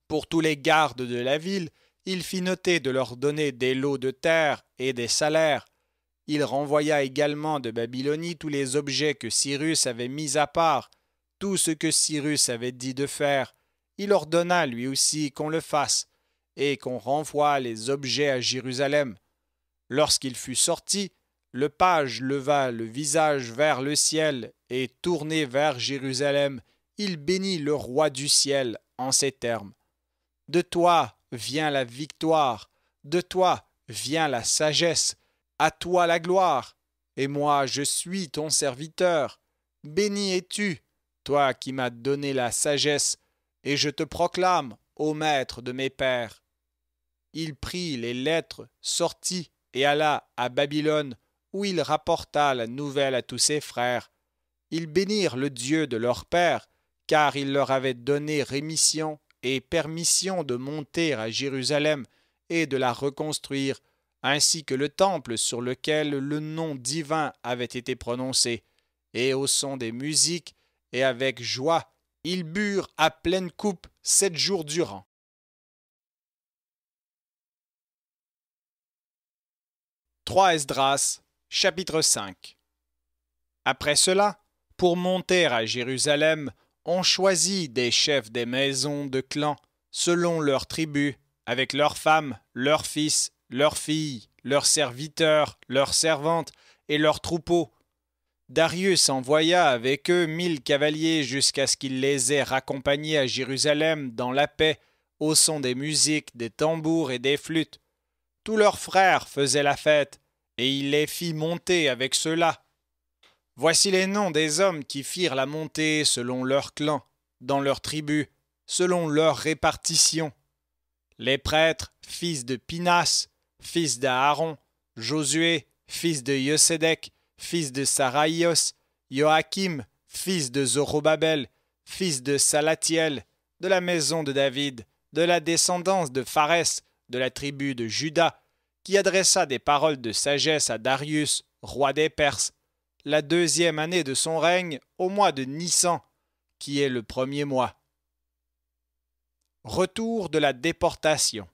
Pour tous les gardes de la ville, il fit noter de leur donner des lots de terre et des salaires. Il renvoya également de Babylonie tous les objets que Cyrus avait mis à part, tout ce que Cyrus avait dit de faire. Il ordonna lui aussi qu'on le fasse, et qu'on renvoie les objets à Jérusalem. Lorsqu'il fut sorti, le page leva le visage vers le ciel et tourné vers Jérusalem, il bénit le roi du ciel en ces termes. De toi vient la victoire, de toi vient la sagesse, à toi la gloire, et moi je suis ton serviteur. Béni es-tu, toi qui m'as donné la sagesse, et je te proclame, ô maître de mes pères. Il prit les lettres, sortit et alla à Babylone, où il rapporta la nouvelle à tous ses frères. Ils bénirent le Dieu de leur père, car il leur avait donné rémission et permission de monter à Jérusalem et de la reconstruire, ainsi que le temple sur lequel le nom divin avait été prononcé. Et au son des musiques et avec joie, ils burent à pleine coupe 7 jours durant. Esdras, chapitre 5. Après cela, pour monter à Jérusalem, on choisit des chefs des maisons de clans, selon leurs tribus, avec leurs femmes, leurs fils, leurs filles, leurs serviteurs, leurs servantes et leurs troupeaux. Darius envoya avec eux 1000 cavaliers jusqu'à ce qu'il les ait raccompagnés à Jérusalem dans la paix, au son des musiques, des tambours et des flûtes. Tous leurs frères faisaient la fête, et il les fit monter avec ceux-là. Voici les noms des hommes qui firent la montée selon leurs clans, dans leurs tribus, selon leur répartition. Les prêtres, fils de Pinas, fils d'Aaron, Josué, fils de Yosédek, fils de Saraïos, Joachim, fils de Zorobabel, fils de Salatiel, de la maison de David, de la descendance de Pharès, de la tribu de Juda, qui adressa des paroles de sagesse à Darius, roi des Perses, la 2e année de son règne, au mois de Nissan, qui est le 1er mois. Retour de la déportation.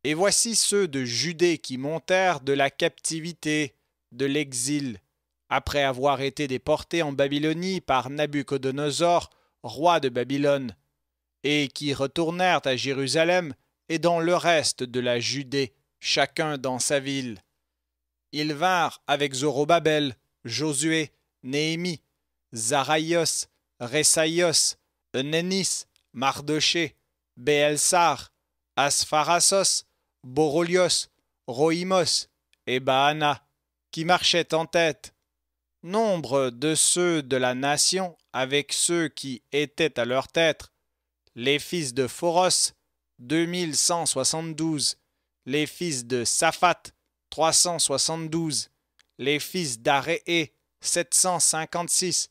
Et voici ceux de Judée qui montèrent de la captivité, de l'exil, après avoir été déportés en Babylonie par Nabuchodonosor, roi de Babylone, et qui retournèrent à Jérusalem et dans le reste de la Judée, chacun dans sa ville. Ils vinrent avec Zorobabel, Josué, Néhémie, Zaraïos, Ressaïos, Enénis, Mardoché, Béelsar, Aspharassos, Borolios, Rohimos et Baana, qui marchaient en tête. Nombre de ceux de la nation avec ceux qui étaient à leur tête. Les fils de Phoros, 2172. Les fils de Saphat, 372. Les fils d'Aréé, 756.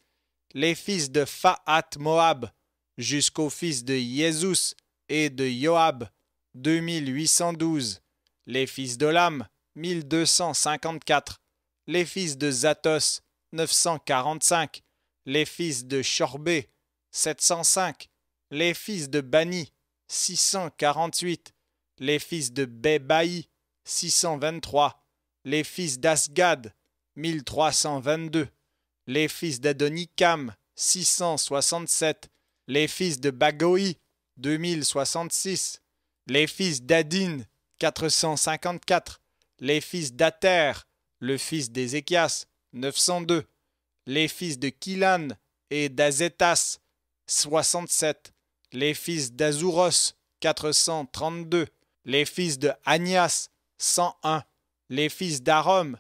Les fils de Fahat Moab, jusqu'aux fils de Yézus et de Joab, 2812. Les fils d'Olam, 1254. les fils de Zatos, 945, les fils de Chorbé, 705, les fils de Bani, 648, les fils de Bebaï, 623, les fils d'Asgad, 1322, les fils d'Adonikam, 667, les fils de Bagoi, 2066, les fils d'Adin, 454, les fils d'Ater, le fils d'Ézéchias, 902, les fils de Kilan et d'Azétas, 67, les fils d'Azuros, 432, les fils de Anias, 101, les fils d'Arom,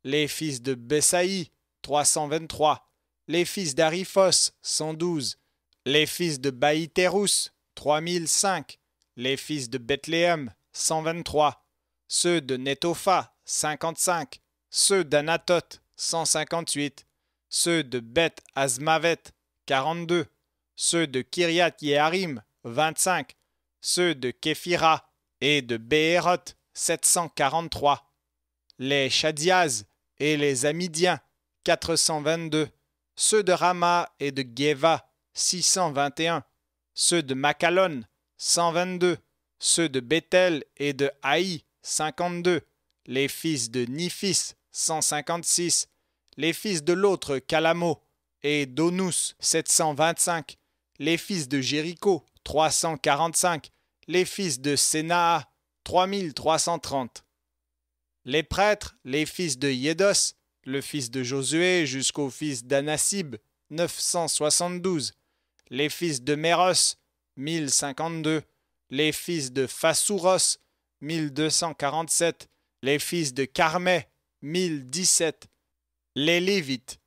les fils de Besaï, 323, les fils d'Ariphos, 112, les fils de Baïtérus, 3005, les fils de Bethléem, 123, ceux de Netopha, 55, ceux d'Anatoth, 158, ceux de Beth Azmavet, 42, ceux de Kiriath Yearim, 25, ceux de Képhira et de Béhéroth, 743, les Chadiaz et les Amidiens, 422, ceux de Rama et de Géva, 621, ceux de Macalon, 122, ceux de Bethel et de Haï, 52, les fils de Niphis, 156, les fils de l'autre Calamo et d'Onus, 725, les fils de Jéricho, 345, les fils de Sénaa, 3330. Les prêtres, les fils de Yédos, le fils de Josué jusqu'au fils d'Anassib, 972, les fils de Méros, 1052, les fils de Phasouros, 1247, les fils de Carmé, 1017, les Lévites,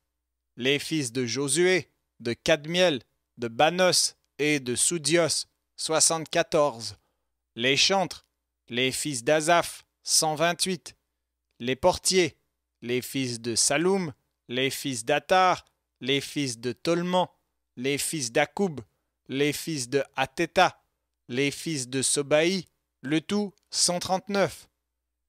les fils de Josué, de Cadmiel, de Banos et de Soudios, 74, les chantres, les fils d'Azaph, 128, les portiers, les fils de Saloum, les fils d'Attar, les fils de Tolman, les fils d'Akoub, les fils de Hathéta, les fils de Sobaï, le tout 139,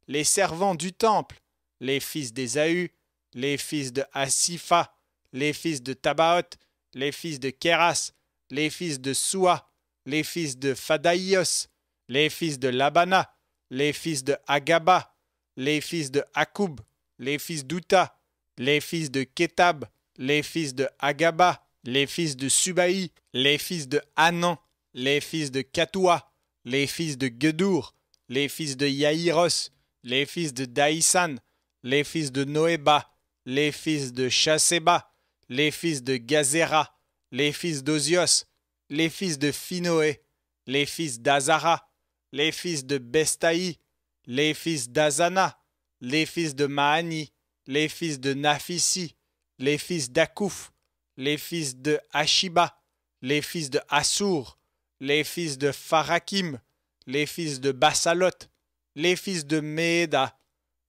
les servants du temple, les fils d'Ésaü, les fils de Asipha, les fils de Tabaoth, les fils de Kéras, les fils de Soua, les fils de Phadaïos, les fils de Labana, les fils de Agaba, les fils de Akoub, les fils d'Outa, les fils de Kétab, les fils de Agaba, les fils de Subaï, les fils de Hanan, les fils de Katoua, les fils de Gedour, les fils de Yaïros, les fils de Daïsan, les fils de Noéba, les fils de Chasseba, les fils de Gazéra, les fils d'Ozios, les fils de Phinoé, les fils d'Azara, les fils de Bestaï, les fils d'Azana, les fils de Maani, les fils de Naphissi, les fils d'Akouf, les fils de Ashiba, les fils de Assour, les fils de Pharakim, les fils de Bassalot, les fils de Mééda,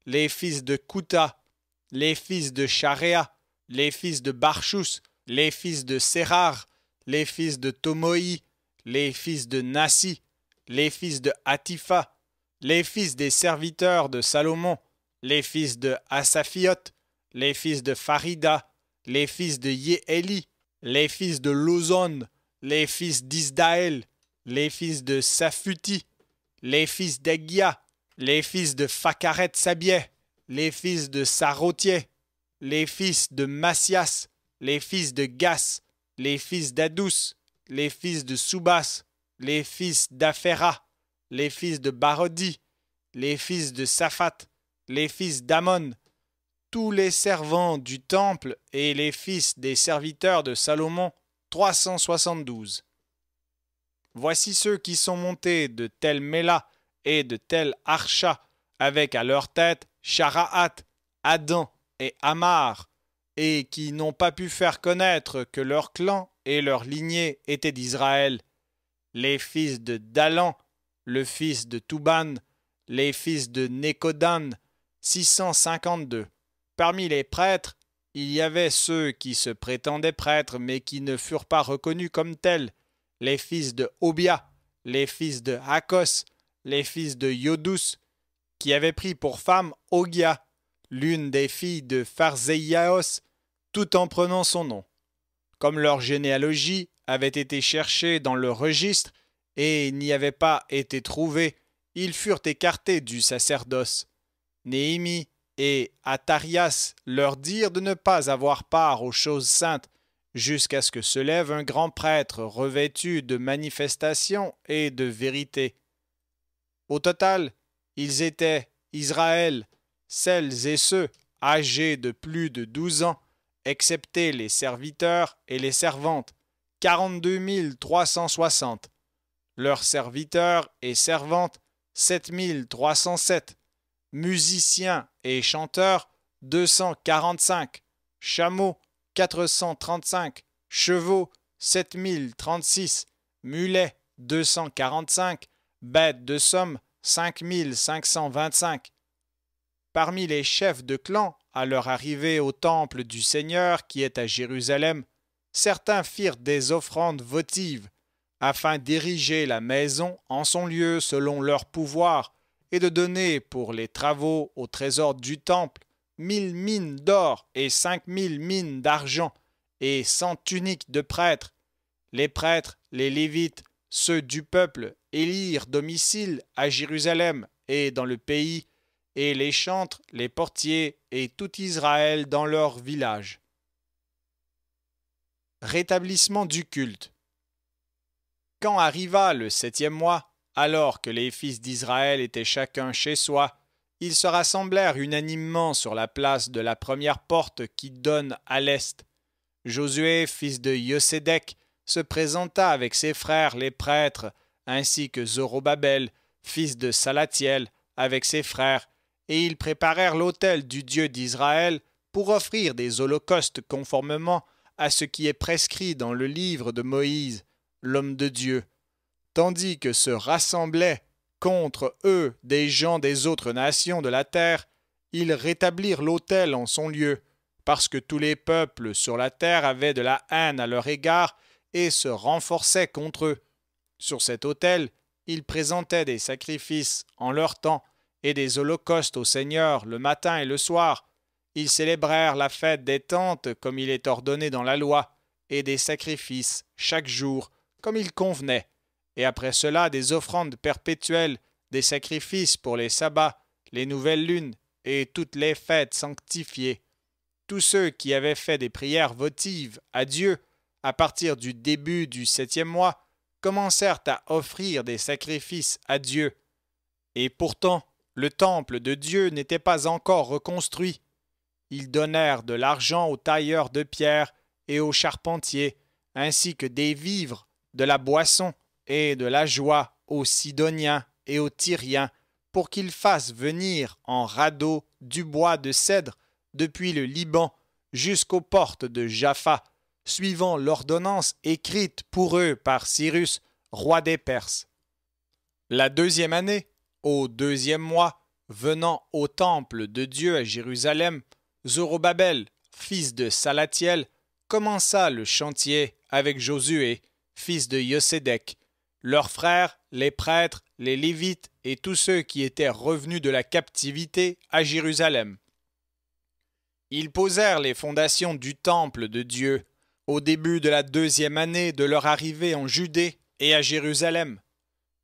les fils de Kouta, les fils de Charéa, les fils de Barchous, les fils de Sérar, les fils de Tomoï, les fils de Nassi, les fils de Hatifa, les fils des serviteurs de Salomon, les fils de Asaphiot, les fils de Farida, les fils de Yéhéli, les fils de Lozon, les fils d'Isdaël, les fils de Safuti, les fils d'Egia, les fils de Phacaret Sabieh, les fils de Sarotier, les fils de Massias, les fils de Gas, les fils d'Adous, les fils de Soubas, les fils d'Aphéra, les fils de Barodi, les fils de Saphat, les fils d'Amon, tous les servants du temple et les fils des serviteurs de Salomon, 372. Voici ceux qui sont montés de Tel Méla et de Tel Archa, avec à leur tête Sharahat, Adam et Amar, et qui n'ont pas pu faire connaître que leur clan et leur lignée étaient d'Israël. Les fils de Dalan, le fils de Touban, les fils de Nékodan, 652. Parmi les prêtres, il y avait ceux qui se prétendaient prêtres mais qui ne furent pas reconnus comme tels, les fils de Obia, les fils de Hakos, les fils de Yodus, qui avaient pris pour femme Ogia, l'une des filles de Pharzéiaos, tout en prenant son nom. Comme leur généalogie avait été cherchée dans le registre et n'y avait pas été trouvée, ils furent écartés du sacerdoce. Néhémie et Atharias leur dirent de ne pas avoir part aux choses saintes, jusqu'à ce que se lève un grand prêtre revêtu de manifestation et de vérité. Au total, ils étaient, Israël, celles et ceux âgés de plus de 12 ans, excepté les serviteurs et les servantes, 42 360. Leurs serviteurs et servantes, 7 307. Musiciens et chanteurs, 245. Chameaux, 435. Chevaux, 7036. Mulets, 245. Bêtes de somme, 5525. Parmi les chefs de clan, à leur arrivée au temple du Seigneur qui est à Jérusalem, certains firent des offrandes votives, afin d'ériger la maison en son lieu selon leur pouvoir, et de donner pour les travaux au trésor du temple 1000 mines d'or et 5000 mines d'argent, et 100 tuniques de prêtres. Les prêtres, les Lévites, ceux du peuple, élirent domicile à Jérusalem et dans le pays, et les chantres, les portiers et tout Israël dans leur village. Rétablissement du culte. Quand arriva le 7e mois, alors que les fils d'Israël étaient chacun chez soi, ils se rassemblèrent unanimement sur la place de la première porte qui donne à l'est. Josué, fils de Yosédek, se présenta avec ses frères les prêtres, ainsi que Zorobabel, fils de Salatiel, avec ses frères, et ils préparèrent l'autel du Dieu d'Israël pour offrir des holocaustes conformément à ce qui est prescrit dans le livre de Moïse, l'homme de Dieu, tandis que se rassemblaient contre eux des gens des autres nations de la terre, ils rétablirent l'autel en son lieu, parce que tous les peuples sur la terre avaient de la haine à leur égard et se renforçaient contre eux. Sur cet autel, ils présentaient des sacrifices en leur temps et des holocaustes au Seigneur le matin et le soir. Ils célébrèrent la fête des tentes comme il est ordonné dans la loi, et des sacrifices chaque jour comme il convenait, et après cela des offrandes perpétuelles, des sacrifices pour les sabbats, les nouvelles lunes et toutes les fêtes sanctifiées. Tous ceux qui avaient fait des prières votives à Dieu à partir du début du 7e mois commencèrent à offrir des sacrifices à Dieu. Et pourtant, le temple de Dieu n'était pas encore reconstruit. Ils donnèrent de l'argent aux tailleurs de pierre et aux charpentiers, ainsi que des vivres, de la boisson et de la joie aux Sidoniens et aux Tyriens, pour qu'ils fassent venir en radeau du bois de cèdre depuis le Liban jusqu'aux portes de Jaffa, suivant l'ordonnance écrite pour eux par Cyrus, roi des Perses. La 2e année, au 2e mois, venant au temple de Dieu à Jérusalem, Zorobabel, fils de Salatiel, commença le chantier avec Josué, fils de Yosédek, leurs frères, les prêtres, les Lévites et tous ceux qui étaient revenus de la captivité à Jérusalem. Ils posèrent les fondations du temple de Dieu au début de la 2e année de leur arrivée en Judée et à Jérusalem.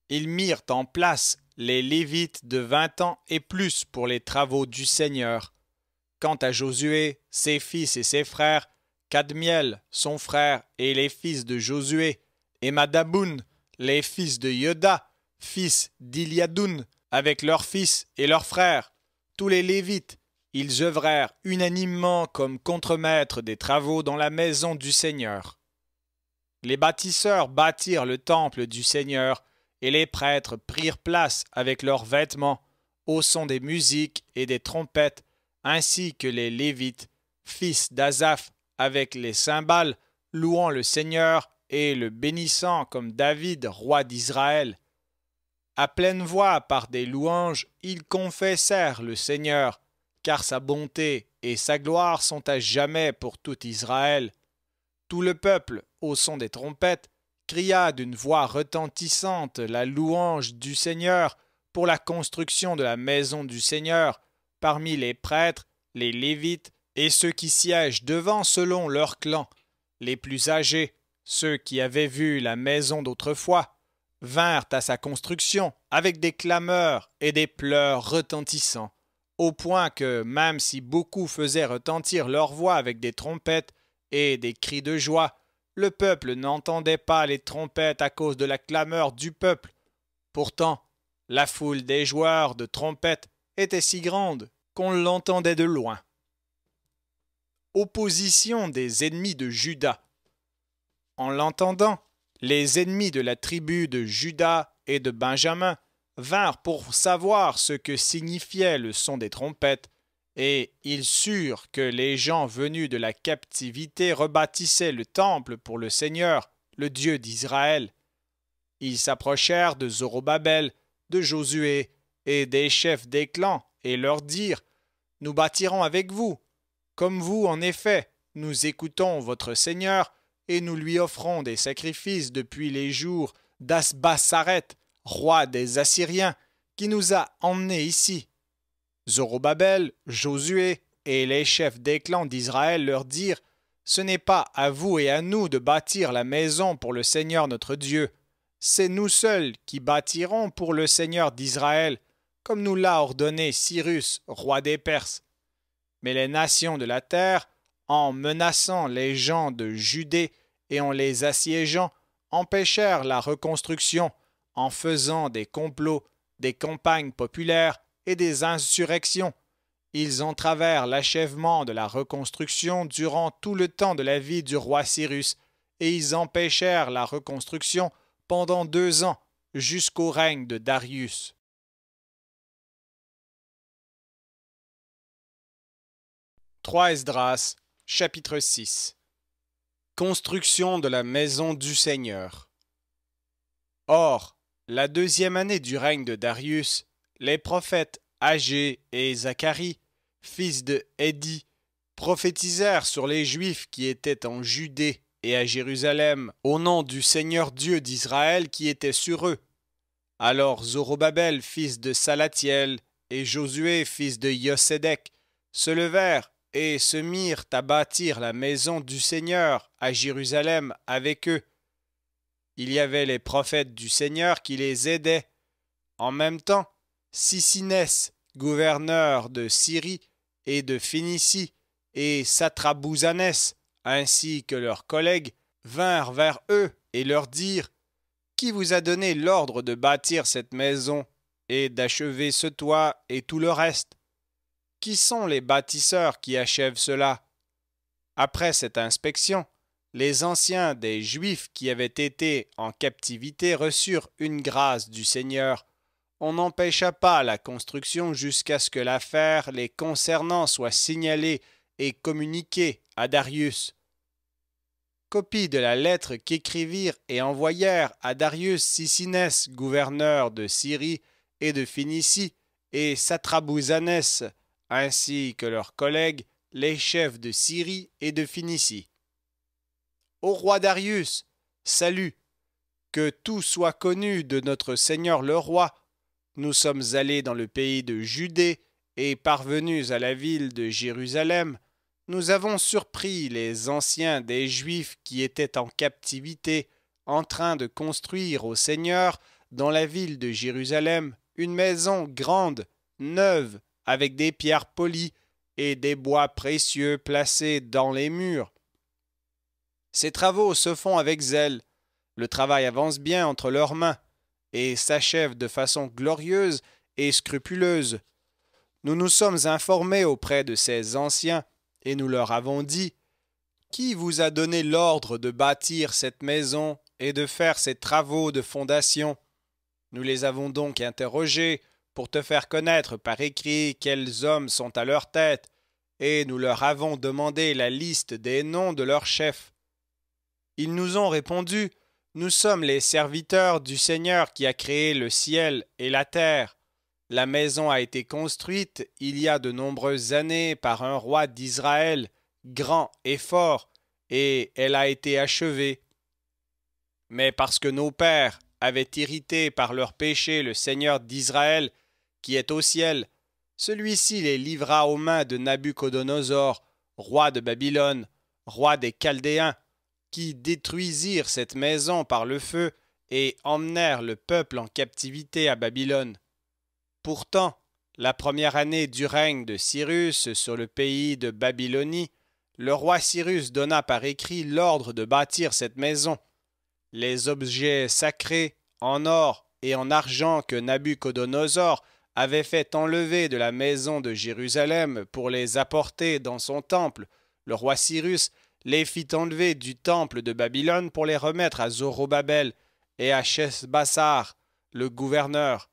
Ils mirent en place les Lévites de 20 ans et plus pour les travaux du Seigneur. Quant à Josué, ses fils et ses frères, Kadmiel, son frère, et les fils de Josué, et Madaboun, les fils de Yoda, fils d'Iliadoun, avec leurs fils et leurs frères, tous les Lévites, ils œuvrèrent unanimement comme contremaîtres des travaux dans la maison du Seigneur. Les bâtisseurs bâtirent le temple du Seigneur, et les prêtres prirent place avec leurs vêtements, au son des musiques et des trompettes, ainsi que les Lévites, fils d'Asaph, avec les cymbales, louant le Seigneur et le bénissant comme David, roi d'Israël. À pleine voix par des louanges, ils confessèrent le Seigneur, car sa bonté et sa gloire sont à jamais pour tout Israël. Tout le peuple, au son des trompettes, cria d'une voix retentissante la louange du Seigneur pour la construction de la maison du Seigneur, parmi les prêtres, les Lévites et ceux qui siègent devant selon leur clan, les plus âgés, ceux qui avaient vu la maison d'autrefois, vinrent à sa construction avec des clameurs et des pleurs retentissants, au point que, même si beaucoup faisaient retentir leur voix avec des trompettes et des cris de joie, le peuple n'entendait pas les trompettes à cause de la clameur du peuple. Pourtant, la foule des joueurs de trompettes était si grande qu'on l'entendait de loin. Opposition des ennemis de Juda. En l'entendant, les ennemis de la tribu de Juda et de Benjamin vinrent pour savoir ce que signifiait le son des trompettes, et ils surent que les gens venus de la captivité rebâtissaient le temple pour le Seigneur, le Dieu d'Israël. Ils s'approchèrent de Zorobabel, de Josué et des chefs des clans, et leur dirent : « Nous bâtirons avec vous. Comme vous, en effet, nous écoutons votre Seigneur, et nous lui offrons des sacrifices depuis les jours d'Asbasaret, roi des Assyriens, qui nous a emmenés ici. » Zorobabel, Josué et les chefs des clans d'Israël leur dirent : « Ce n'est pas à vous et à nous de bâtir la maison pour le Seigneur notre Dieu. C'est nous seuls qui bâtirons pour le Seigneur d'Israël, comme nous l'a ordonné Cyrus, roi des Perses. » Mais les nations de la terre, en menaçant les gens de Judée et en les assiégeant, empêchèrent la reconstruction en faisant des complots, des campagnes populaires et des insurrections. Ils entravèrent l'achèvement de la reconstruction durant tout le temps de la vie du roi Cyrus, et ils empêchèrent la reconstruction pendant 2 ans, jusqu'au règne de Darius. Esdras, chapitre 6. Construction de la maison du Seigneur. Or, la 2e année du règne de Darius, les prophètes Agé et Zacharie, fils de Hédi, prophétisèrent sur les Juifs qui étaient en Judée et à Jérusalem au nom du Seigneur Dieu d'Israël qui était sur eux. Alors Zorobabel, fils de Salatiel, et Josué, fils de Yosédek, se levèrent et se mirent à bâtir la maison du Seigneur à Jérusalem avec eux. Il y avait les prophètes du Seigneur qui les aidaient. En même temps, Sisinès, gouverneur de Syrie et de Phénicie, et Satrabousanès, ainsi que leurs collègues, vinrent vers eux et leur dirent : « Qui vous a donné l'ordre de bâtir cette maison et d'achever ce toit et tout le reste ? Qui sont les bâtisseurs qui achèvent cela ? » Après cette inspection, les anciens des Juifs qui avaient été en captivité reçurent une grâce du Seigneur. On n'empêcha pas la construction jusqu'à ce que l'affaire les concernant soit signalée et communiquée à Darius. Copie de la lettre qu'écrivirent et envoyèrent à Darius Sisinès, gouverneur de Syrie et de Phénicie, et Satrabousanès, ainsi que leurs collègues, les chefs de Syrie et de Phénicie. Au roi Darius, salut, que tout soit connu de notre Seigneur le roi. Nous sommes allés dans le pays de Judée et parvenus à la ville de Jérusalem. Nous avons surpris les anciens des Juifs qui étaient en captivité, en train de construire au Seigneur, dans la ville de Jérusalem, une maison grande, neuve, avec des pierres polies et des bois précieux placés dans les murs. Ces travaux se font avec zèle. Le travail avance bien entre leurs mains et s'achève de façon glorieuse et scrupuleuse. Nous nous sommes informés auprès de ces anciens et nous leur avons dit : « Qui vous a donné l'ordre de bâtir cette maison et de faire ces travaux de fondation ? » Nous les avons donc interrogés pour te faire connaître par écrit quels hommes sont à leur tête, et nous leur avons demandé la liste des noms de leurs chefs. Ils nous ont répondu : « Nous sommes les serviteurs du Seigneur qui a créé le ciel et la terre. La maison a été construite il y a de nombreuses années par un roi d'Israël, grand et fort, et elle a été achevée. Mais parce que nos pères avaient irrité par leur péché le Seigneur d'Israël, qui est au ciel, Celui-ci les livra aux mains de Nabuchodonosor, roi de Babylone, roi des Chaldéens, qui détruisirent cette maison par le feu et emmenèrent le peuple en captivité à Babylone. Pourtant, la première année du règne de Cyrus sur le pays de Babylonie, le roi Cyrus donna par écrit l'ordre de bâtir cette maison. Les objets sacrés en or et en argent que Nabuchodonosor avait fait enlever de la maison de Jérusalem pour les apporter dans son temple, le roi Cyrus les fit enlever du temple de Babylone pour les remettre à Zorobabel et à Sheshbassar, le gouverneur.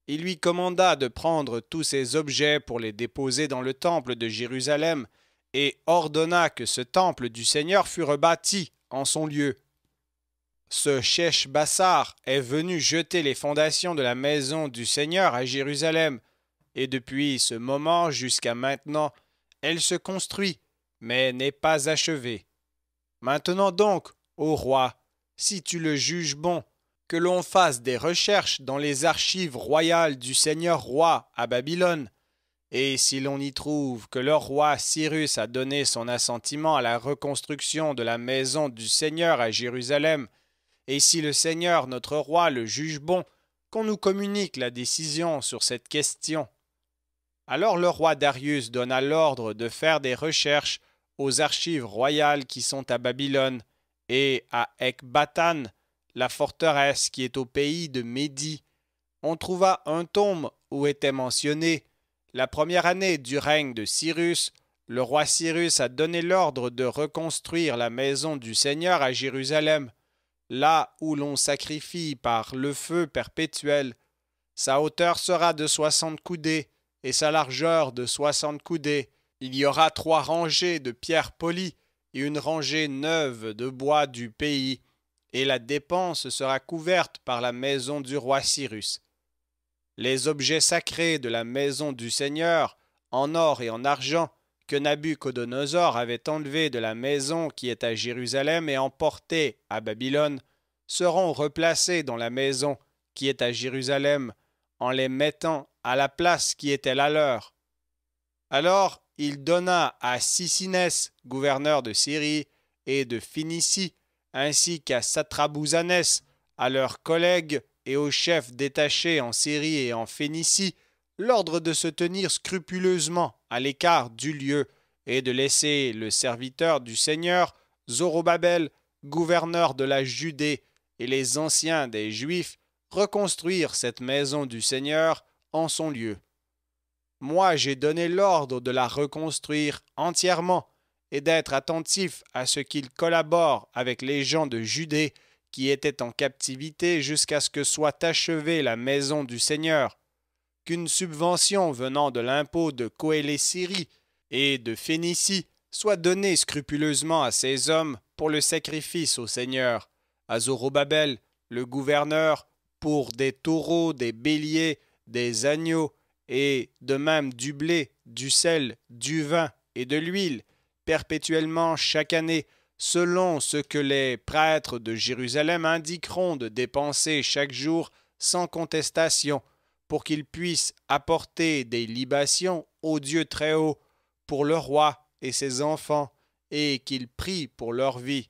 Il lui commanda de prendre tous ces objets pour les déposer dans le temple de Jérusalem et ordonna que ce temple du Seigneur fût rebâti en son lieu. Ce Sheshbassar est venu jeter les fondations de la maison du Seigneur à Jérusalem, et depuis ce moment jusqu'à maintenant, elle se construit, mais n'est pas achevée. Maintenant donc, ô roi, si tu le juges bon, que l'on fasse des recherches dans les archives royales du Seigneur roi à Babylone, et si l'on y trouve que le roi Cyrus a donné son assentiment à la reconstruction de la maison du Seigneur à Jérusalem, et si le Seigneur notre roi le juge bon, qu'on nous communique la décision sur cette question. Alors le roi Darius donna l'ordre de faire des recherches aux archives royales qui sont à Babylone, et à Ecbatan, la forteresse qui est au pays de Médie. On trouva un tome où était mentionné: la première année du règne de Cyrus, le roi Cyrus a donné l'ordre de reconstruire la maison du Seigneur à Jérusalem, là où l'on sacrifie par le feu perpétuel. Sa hauteur sera de 60 coudées, et sa largeur de 60 coudées. Il y aura 3 rangées de pierres polies, et une rangée neuve de bois du pays, et la dépense sera couverte par la maison du roi Cyrus. Les objets sacrés de la maison du Seigneur, en or et en argent, que Nabuchodonosor avait enlevés de la maison qui est à Jérusalem et emportés à Babylone, seront replacés dans la maison qui est à Jérusalem, en les mettant à la place qui était la leur. Alors il donna à Sisinès, gouverneur de Syrie, et de Phénicie, ainsi qu'à Satrabousanès, à leurs collègues et aux chefs détachés en Syrie et en Phénicie, l'ordre de se tenir scrupuleusement à l'écart du lieu et de laisser le serviteur du Seigneur, Zorobabel, gouverneur de la Judée, et les anciens des Juifs reconstruire cette maison du Seigneur en son lieu. Moi, j'ai donné l'ordre de la reconstruire entièrement et d'être attentif à ce qu'il collabore avec les gens de Judée qui étaient en captivité jusqu'à ce que soit achevée la maison du Seigneur, qu'une subvention venant de l'impôt de Coëlé-Syrie et de Phénicie soit donnée scrupuleusement à ces hommes pour le sacrifice au Seigneur, à Zorobabel, le gouverneur, pour des taureaux, des béliers, des agneaux, et de même du blé, du sel, du vin et de l'huile, perpétuellement chaque année, selon ce que les prêtres de Jérusalem indiqueront de dépenser chaque jour sans contestation, pour qu'ils puissent apporter des libations au Dieu très haut, pour le roi et ses enfants, et qu'ils prient pour leur vie.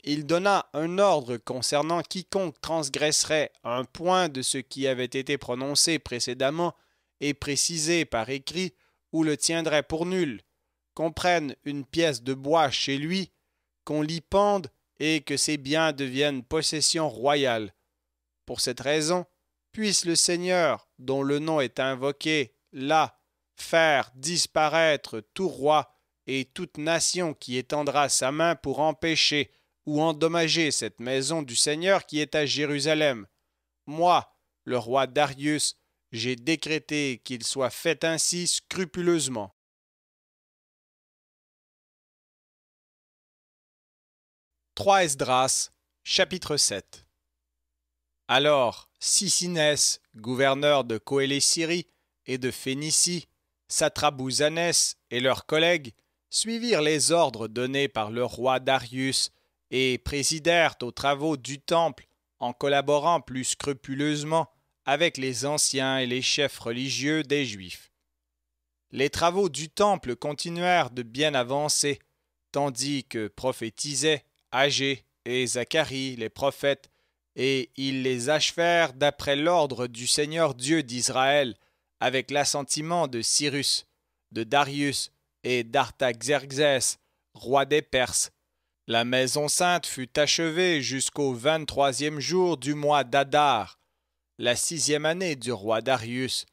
Il donna un ordre concernant quiconque transgresserait un point de ce qui avait été prononcé précédemment et précisé par écrit, ou le tiendrait pour nul, qu'on prenne une pièce de bois chez lui, qu'on l'y pende et que ses biens deviennent possession royale. Pour cette raison, puisse le Seigneur, dont le nom est invoqué là, faire disparaître tout roi et toute nation qui étendra sa main pour empêcher ou endommager cette maison du Seigneur qui est à Jérusalem. Moi, le roi Darius, j'ai décrété qu'il soit fait ainsi scrupuleusement. Esdras, chapitre 7. Alors, Sisinès, gouverneur de Coëlé-Syrie et de Phénicie, Satrabousanès et leurs collègues, suivirent les ordres donnés par le roi Darius et présidèrent aux travaux du temple en collaborant plus scrupuleusement avec les anciens et les chefs religieux des Juifs. les travaux du temple continuèrent de bien avancer, tandis que prophétisaient Agé et Zacharie les prophètes, et ils les achevèrent d'après l'ordre du Seigneur Dieu d'Israël, avec l'assentiment de Cyrus, de Darius et d'Artaxerxès, roi des Perses. La maison sainte fut achevée jusqu'au 23e jour du mois d'Adar, la 6e année du roi Darius.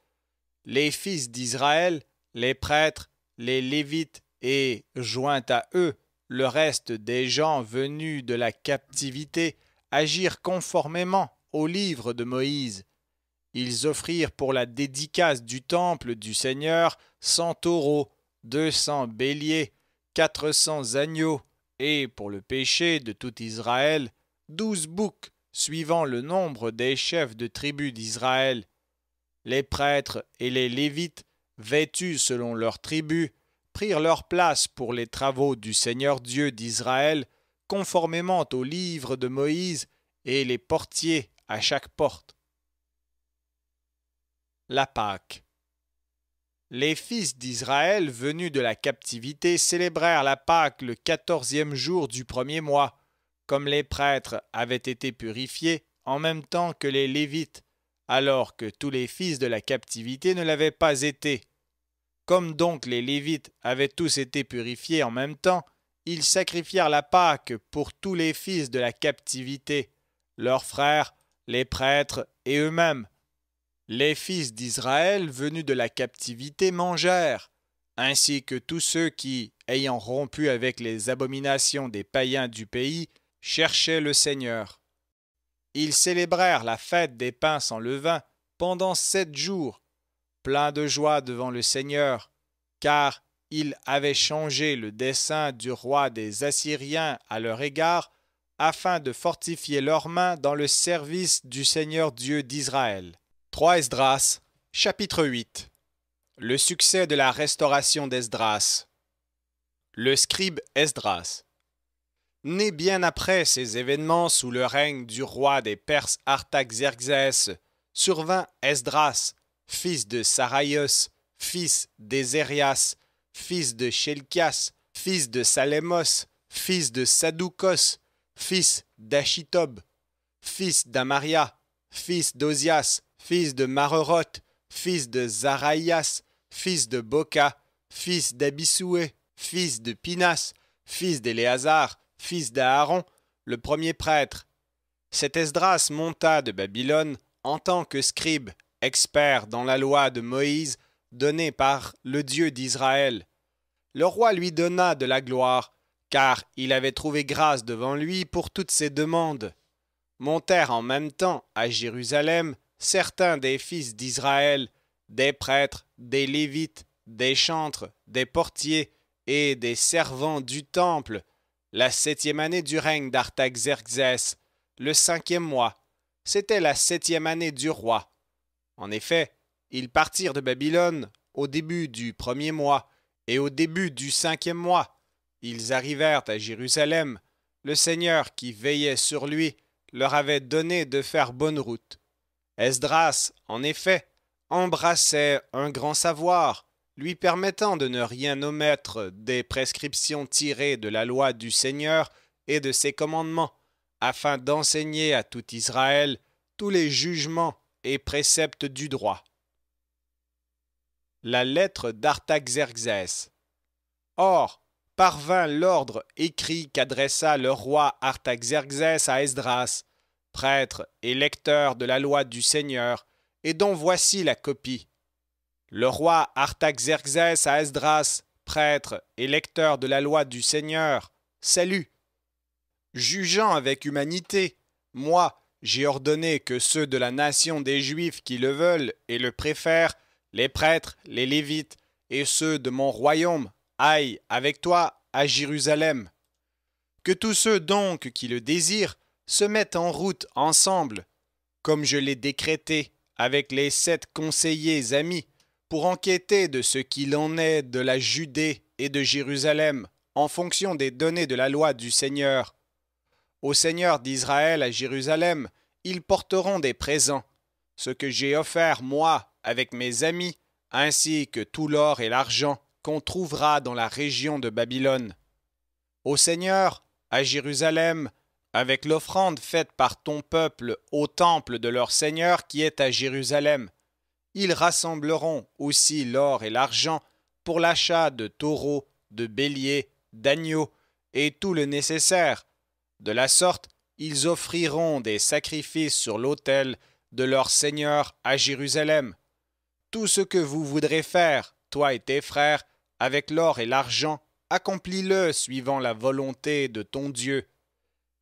Les fils d'Israël, les prêtres, les Lévites et, joint à eux, le reste des gens venus de la captivité, agirent conformément au livre de Moïse. Ils offrirent pour la dédicace du temple du Seigneur 100 taureaux, 200 béliers, 400 agneaux, et pour le péché de tout Israël, 12 boucs, suivant le nombre des chefs de tribus d'Israël. Les prêtres et les Lévites, vêtus selon leurs tribus, prirent leur place pour les travaux du Seigneur Dieu d'Israël, conformément au livre de Moïse, et les portiers à chaque porte. La Pâque. Les fils d'Israël venus de la captivité célébrèrent la Pâque le 14e jour du premier mois, comme les prêtres avaient été purifiés en même temps que les Lévites, alors que tous les fils de la captivité ne l'avaient pas été. Comme donc les Lévites avaient tous été purifiés en même temps, ils sacrifièrent la Pâque pour tous les fils de la captivité, leurs frères, les prêtres et eux-mêmes. Les fils d'Israël venus de la captivité mangèrent, ainsi que tous ceux qui, ayant rompu avec les abominations des païens du pays, cherchaient le Seigneur. Ils célébrèrent la fête des pains sans levain pendant 7 jours, pleins de joie devant le Seigneur, car il avait changé le dessein du roi des Assyriens à leur égard, afin de fortifier leurs mains dans le service du Seigneur Dieu d'Israël. 3 Esdras, chapitre 8. Le succès de la restauration d'Esdras. Le scribe Esdras. Né bien après ces événements sous le règne du roi des Perses Artaxerxès, survint Esdras, fils de Saraïos, fils d'Ézérias, fils de Chelkias, fils de Salémos, fils de Sadoukos, fils d'Achitob, fils d'Amaria, fils d'Ozias, fils de Marerot, fils de Zaraïas, fils de Boka, fils d'Abissoué, fils de Pinas, fils d'Éléazar, fils d'Aaron, le premier prêtre. Cet Esdras monta de Babylone en tant que scribe, expert dans la loi de Moïse donnée par le Dieu d'Israël. Le roi lui donna de la gloire, car il avait trouvé grâce devant lui pour toutes ses demandes. Montèrent en même temps à Jérusalem certains des fils d'Israël, des prêtres, des Lévites, des chantres, des portiers et des servants du temple, la 7e année du règne d'Artaxerxès, le 5e mois. C'était la 7e année du roi. En effet, ils partirent de Babylone au début du premier mois, et au début du 5e mois, ils arrivèrent à Jérusalem. Le Seigneur qui veillait sur lui leur avait donné de faire bonne route. Esdras, en effet, embrassait un grand savoir, lui permettant de ne rien omettre des prescriptions tirées de la loi du Seigneur et de ses commandements, afin d'enseigner à tout Israël tous les jugements et préceptes du droit. La lettre d'Artaxerxès. Or, parvint l'ordre écrit qu'adressa le roi Artaxerxès à Esdras, prêtre et lecteur de la loi du Seigneur, et dont voici la copie. Le roi Artaxerxès à Esdras, prêtre et lecteur de la loi du Seigneur, salut. Jugeant avec humanité, moi, j'ai ordonné que ceux de la nation des Juifs qui le veulent et le préfèrent, les prêtres, les Lévites, et ceux de mon royaume, aillent avec toi à Jérusalem. Que tous ceux donc qui le désirent se mettent en route ensemble, comme je l'ai décrété, avec les 7 conseillers amis, pour enquêter de ce qu'il en est de la Judée et de Jérusalem, en fonction des données de la loi du Seigneur. Au Seigneur d'Israël à Jérusalem, ils porteront des présents, ce que j'ai offert, moi, avec mes amis, ainsi que tout l'or et l'argent qu'on trouvera dans la région de Babylone. Au Seigneur, à Jérusalem, avec l'offrande faite par ton peuple au temple de leur Seigneur qui est à Jérusalem. Ils rassembleront aussi l'or et l'argent pour l'achat de taureaux, de béliers, d'agneaux et tout le nécessaire. De la sorte, ils offriront des sacrifices sur l'autel de leur Seigneur à Jérusalem. Tout ce que vous voudrez faire, toi et tes frères, avec l'or et l'argent, accomplis-le suivant la volonté de ton Dieu.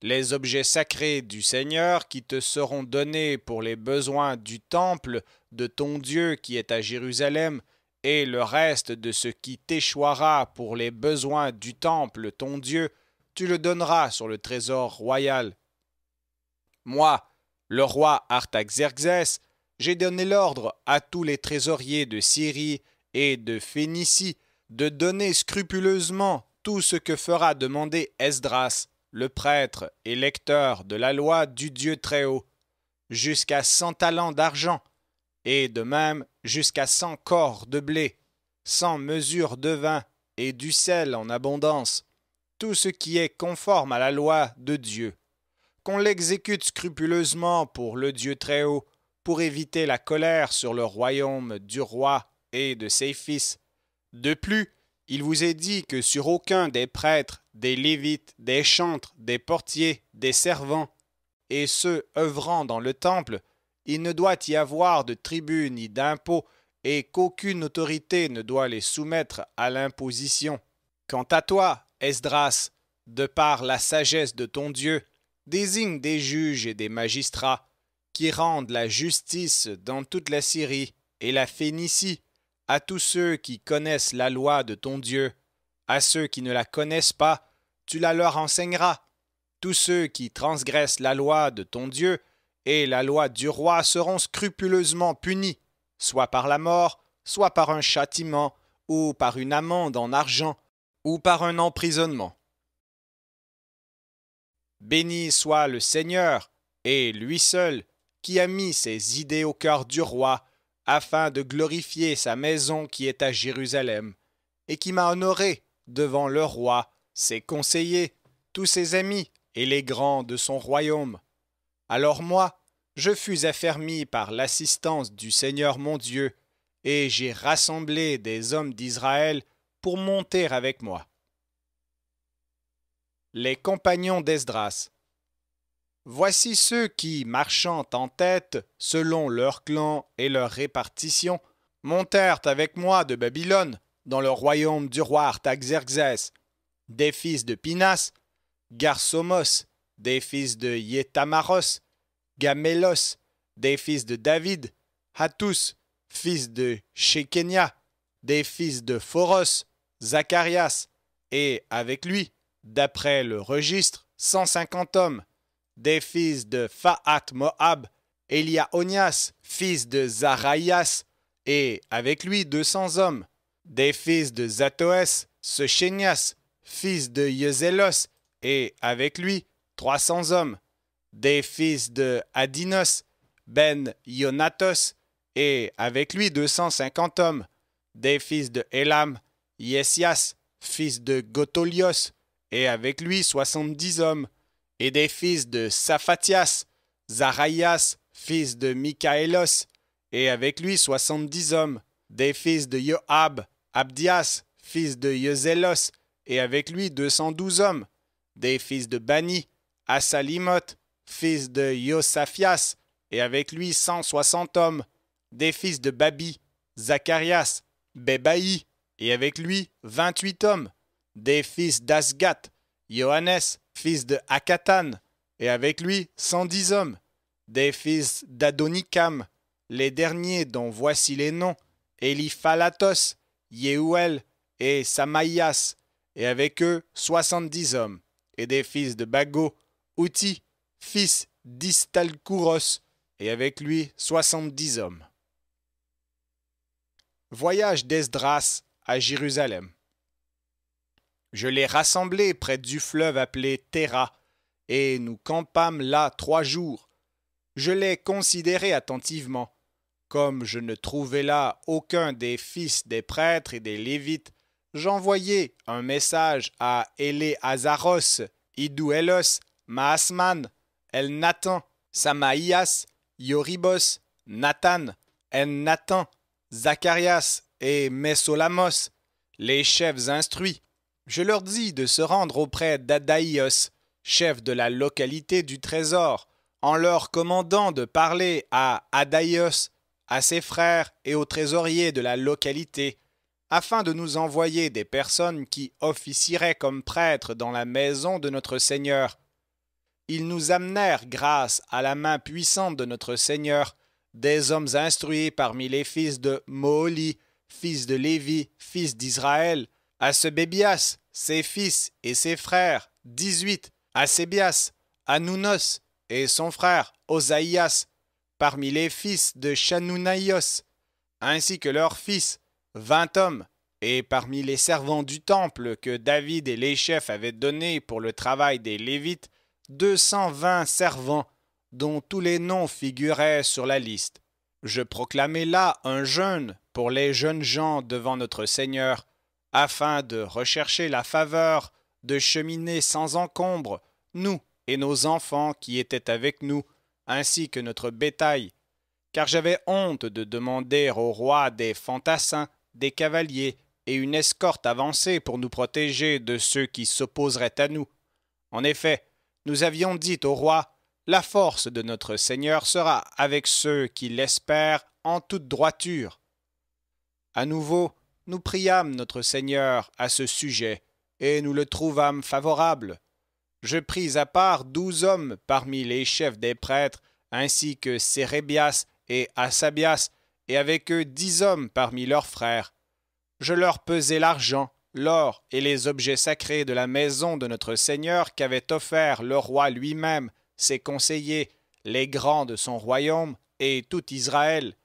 Les objets sacrés du Seigneur qui te seront donnés pour les besoins du temple de ton Dieu qui est à Jérusalem, et le reste de ce qui t'échouera pour les besoins du temple ton Dieu, tu le donneras sur le trésor royal. Moi, le roi Artaxerxès, j'ai donné l'ordre à tous les trésoriers de Syrie et de Phénicie de donner scrupuleusement tout ce que fera demander Esdras, le prêtre et lecteur de la loi du Dieu Très-Haut, jusqu'à 100 talents d'argent, et de même jusqu'à 100 cors de blé, 100 mesures de vin et du sel en abondance, tout ce qui est conforme à la loi de Dieu, qu'on l'exécute scrupuleusement pour le Dieu Très-Haut, pour éviter la colère sur le royaume du roi et de ses fils. De plus, il vous est dit que sur aucun des prêtres, des lévites, des chantres, des portiers, des servants, et ceux œuvrant dans le temple, il ne doit y avoir de tribut ni d'impôt, et qu'aucune autorité ne doit les soumettre à l'imposition. Quant à toi, Esdras, de par la sagesse de ton Dieu, désigne des juges et des magistrats, qui rendent la justice dans toute la Syrie et la Phénicie, à tous ceux qui connaissent la loi de ton Dieu. À ceux qui ne la connaissent pas, tu la leur enseigneras. Tous ceux qui transgressent la loi de ton Dieu et la loi du roi seront scrupuleusement punis, soit par la mort, soit par un châtiment, ou par une amende en argent, ou par un emprisonnement. Béni soit le Seigneur, et lui seul, qui a mis ses idées au cœur du roi, afin de glorifier sa maison qui est à Jérusalem, et qui m'a honoré devant le roi, ses conseillers, tous ses amis et les grands de son royaume. Alors moi, je fus affermi par l'assistance du Seigneur mon Dieu, et j'ai rassemblé des hommes d'Israël pour monter avec moi. Les compagnons d'Esdras. Voici ceux qui, marchant en tête, selon leur clan et leur répartition, montèrent avec moi de Babylone, dans le royaume du roi Artaxerxès, des fils de Pinas, Garsomos, des fils de Yétamaros, Gamélos, des fils de David, Hattus, fils de Shekenia, des fils de Phoros, Zacharias, et avec lui, d'après le registre, 150 hommes, des fils de Fahat Moab, Eliaonias, fils de Zaraïas, et avec lui 200 hommes, des fils de Zatoès, Sechénias, fils de Yezélos, et avec lui 300 hommes, des fils de Adinos, Ben Ionatos, et avec lui 250 hommes, des fils de Élam, Yesias, fils de Gotolios, et avec lui 70 hommes, et des fils de Saphatias, Zaraïas, fils de Michaélos, et avec lui 70 hommes, des fils de Joab, Abdias, fils de Yezélos, et avec lui 212 hommes, des fils de Bani, Asalimot, fils de Yosaphias, et avec lui 160 hommes, des fils de Babi, Zacharias, Bebaï, et avec lui 28 hommes, des fils d'Asgat, Johannes, fils de Hakatan, et avec lui 110 hommes, des fils d'Adonikam, les derniers dont voici les noms, Eliphalatos, Yehuel et Samaïas, et avec eux 70 hommes, et des fils de Bago, Outi, fils d'Istalkouros, et avec lui 70 hommes. Voyage d'Esdras à Jérusalem. Je l'ai rassemblé près du fleuve appelé Théra, et nous campâmes là 3 jours. Je l'ai considéré attentivement. Comme je ne trouvais là aucun des fils des prêtres et des Lévites, j'envoyai un message à Éléazaros, Idouélos, Maasman, Elnathan, Samaïas, Yoribos, Nathan, Elnathan, Zacharias et Messolamos, les chefs instruits. Je leur dis de se rendre auprès d'Adaïos, chef de la localité du trésor, en leur commandant de parler à Adaïos, à ses frères et aux trésoriers de la localité, afin de nous envoyer des personnes qui officieraient comme prêtres dans la maison de notre Seigneur. Ils nous amenèrent, grâce à la main puissante de notre Seigneur, des hommes instruits parmi les fils de Moholi, fils de Lévi, fils d'Israël, Asebébias, ses fils et ses frères, 18, Asébias, Anounos et son frère Osaïas, parmi les fils de Chanounaïos, ainsi que leurs fils, 20 hommes, et parmi les servants du temple que David et les chefs avaient donnés pour le travail des Lévites, 220 servants, dont tous les noms figuraient sur la liste. Je proclamai là un jeûne pour les jeunes gens devant notre Seigneur, afin de rechercher la faveur, de cheminer sans encombre, nous et nos enfants qui étaient avec nous, ainsi que notre bétail, car j'avais honte de demander au roi des fantassins, des cavaliers et une escorte avancée pour nous protéger de ceux qui s'opposeraient à nous. En effet, nous avions dit au roi, la force de notre Seigneur sera avec ceux qui l'espèrent en toute droiture. À nouveau, nous priâmes notre Seigneur à ce sujet, et nous le trouvâmes favorable. Je pris à part 12 hommes parmi les chefs des prêtres, ainsi que Sérébias et Asabias, et avec eux 10 hommes parmi leurs frères. Je leur pesai l'argent, l'or et les objets sacrés de la maison de notre Seigneur qu'avait offert le roi lui-même, ses conseillers, les grands de son royaume et tout Israël.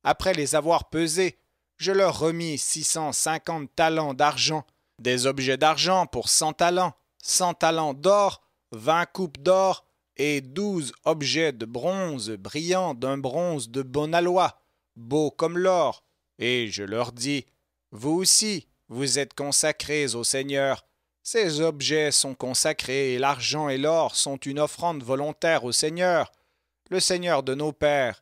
Après les avoir pesés, je leur remis 650 talents d'argent, des objets d'argent pour 100 talents, 100 talents d'or, 20 coupes d'or et 12 objets de bronze brillants d'un bronze de bon aloi, beau comme l'or. Et je leur dis, vous aussi, vous êtes consacrés au Seigneur. Ces objets sont consacrés et l'argent et l'or sont une offrande volontaire au Seigneur, le Seigneur de nos pères.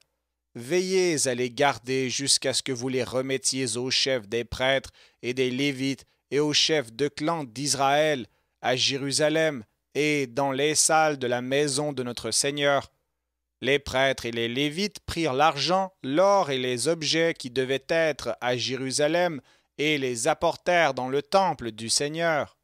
Veillez à les garder jusqu'à ce que vous les remettiez aux chefs des prêtres et des Lévites et aux chefs de clans d'Israël, à Jérusalem et dans les salles de la maison de notre Seigneur. Les prêtres et les Lévites prirent l'argent, l'or et les objets qui devaient être à Jérusalem et les apportèrent dans le temple du Seigneur.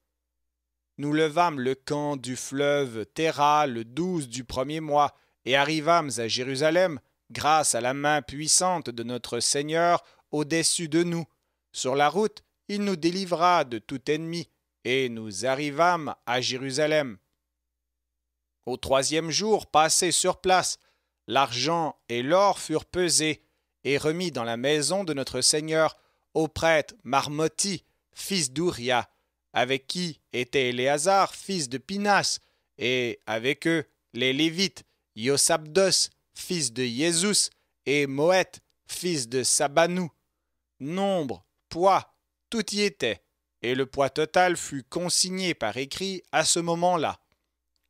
Nous levâmes le camp du fleuve Téra le 12 du premier mois et arrivâmes à Jérusalem grâce à la main puissante de notre Seigneur au-dessus de nous. Sur la route, il nous délivra de tout ennemi, et nous arrivâmes à Jérusalem. Au 3e jour, passé sur place, l'argent et l'or furent pesés et remis dans la maison de notre Seigneur au prêtre Marmotti, fils d'Ouria, avec qui était Éléazar, fils de Pinas, et avec eux les Lévites, Yosabdos, fils de Jésus, et Moët, fils de Sabanou. Nombre, poids, tout y était, et le poids total fut consigné par écrit à ce moment-là.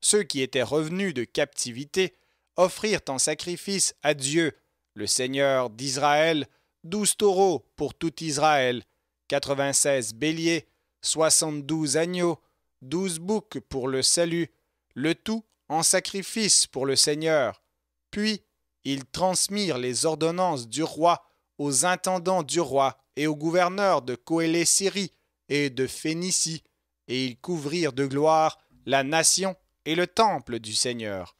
Ceux qui étaient revenus de captivité offrirent en sacrifice à Dieu, le Seigneur d'Israël, 12 taureaux pour tout Israël, 96 béliers, 72 agneaux, 12 boucs pour le salut, le tout en sacrifice pour le Seigneur. Puis ils transmirent les ordonnances du roi aux intendants du roi et aux gouverneurs de Coëlé-Syrie et de Phénicie, et ils couvrirent de gloire la nation et le temple du Seigneur.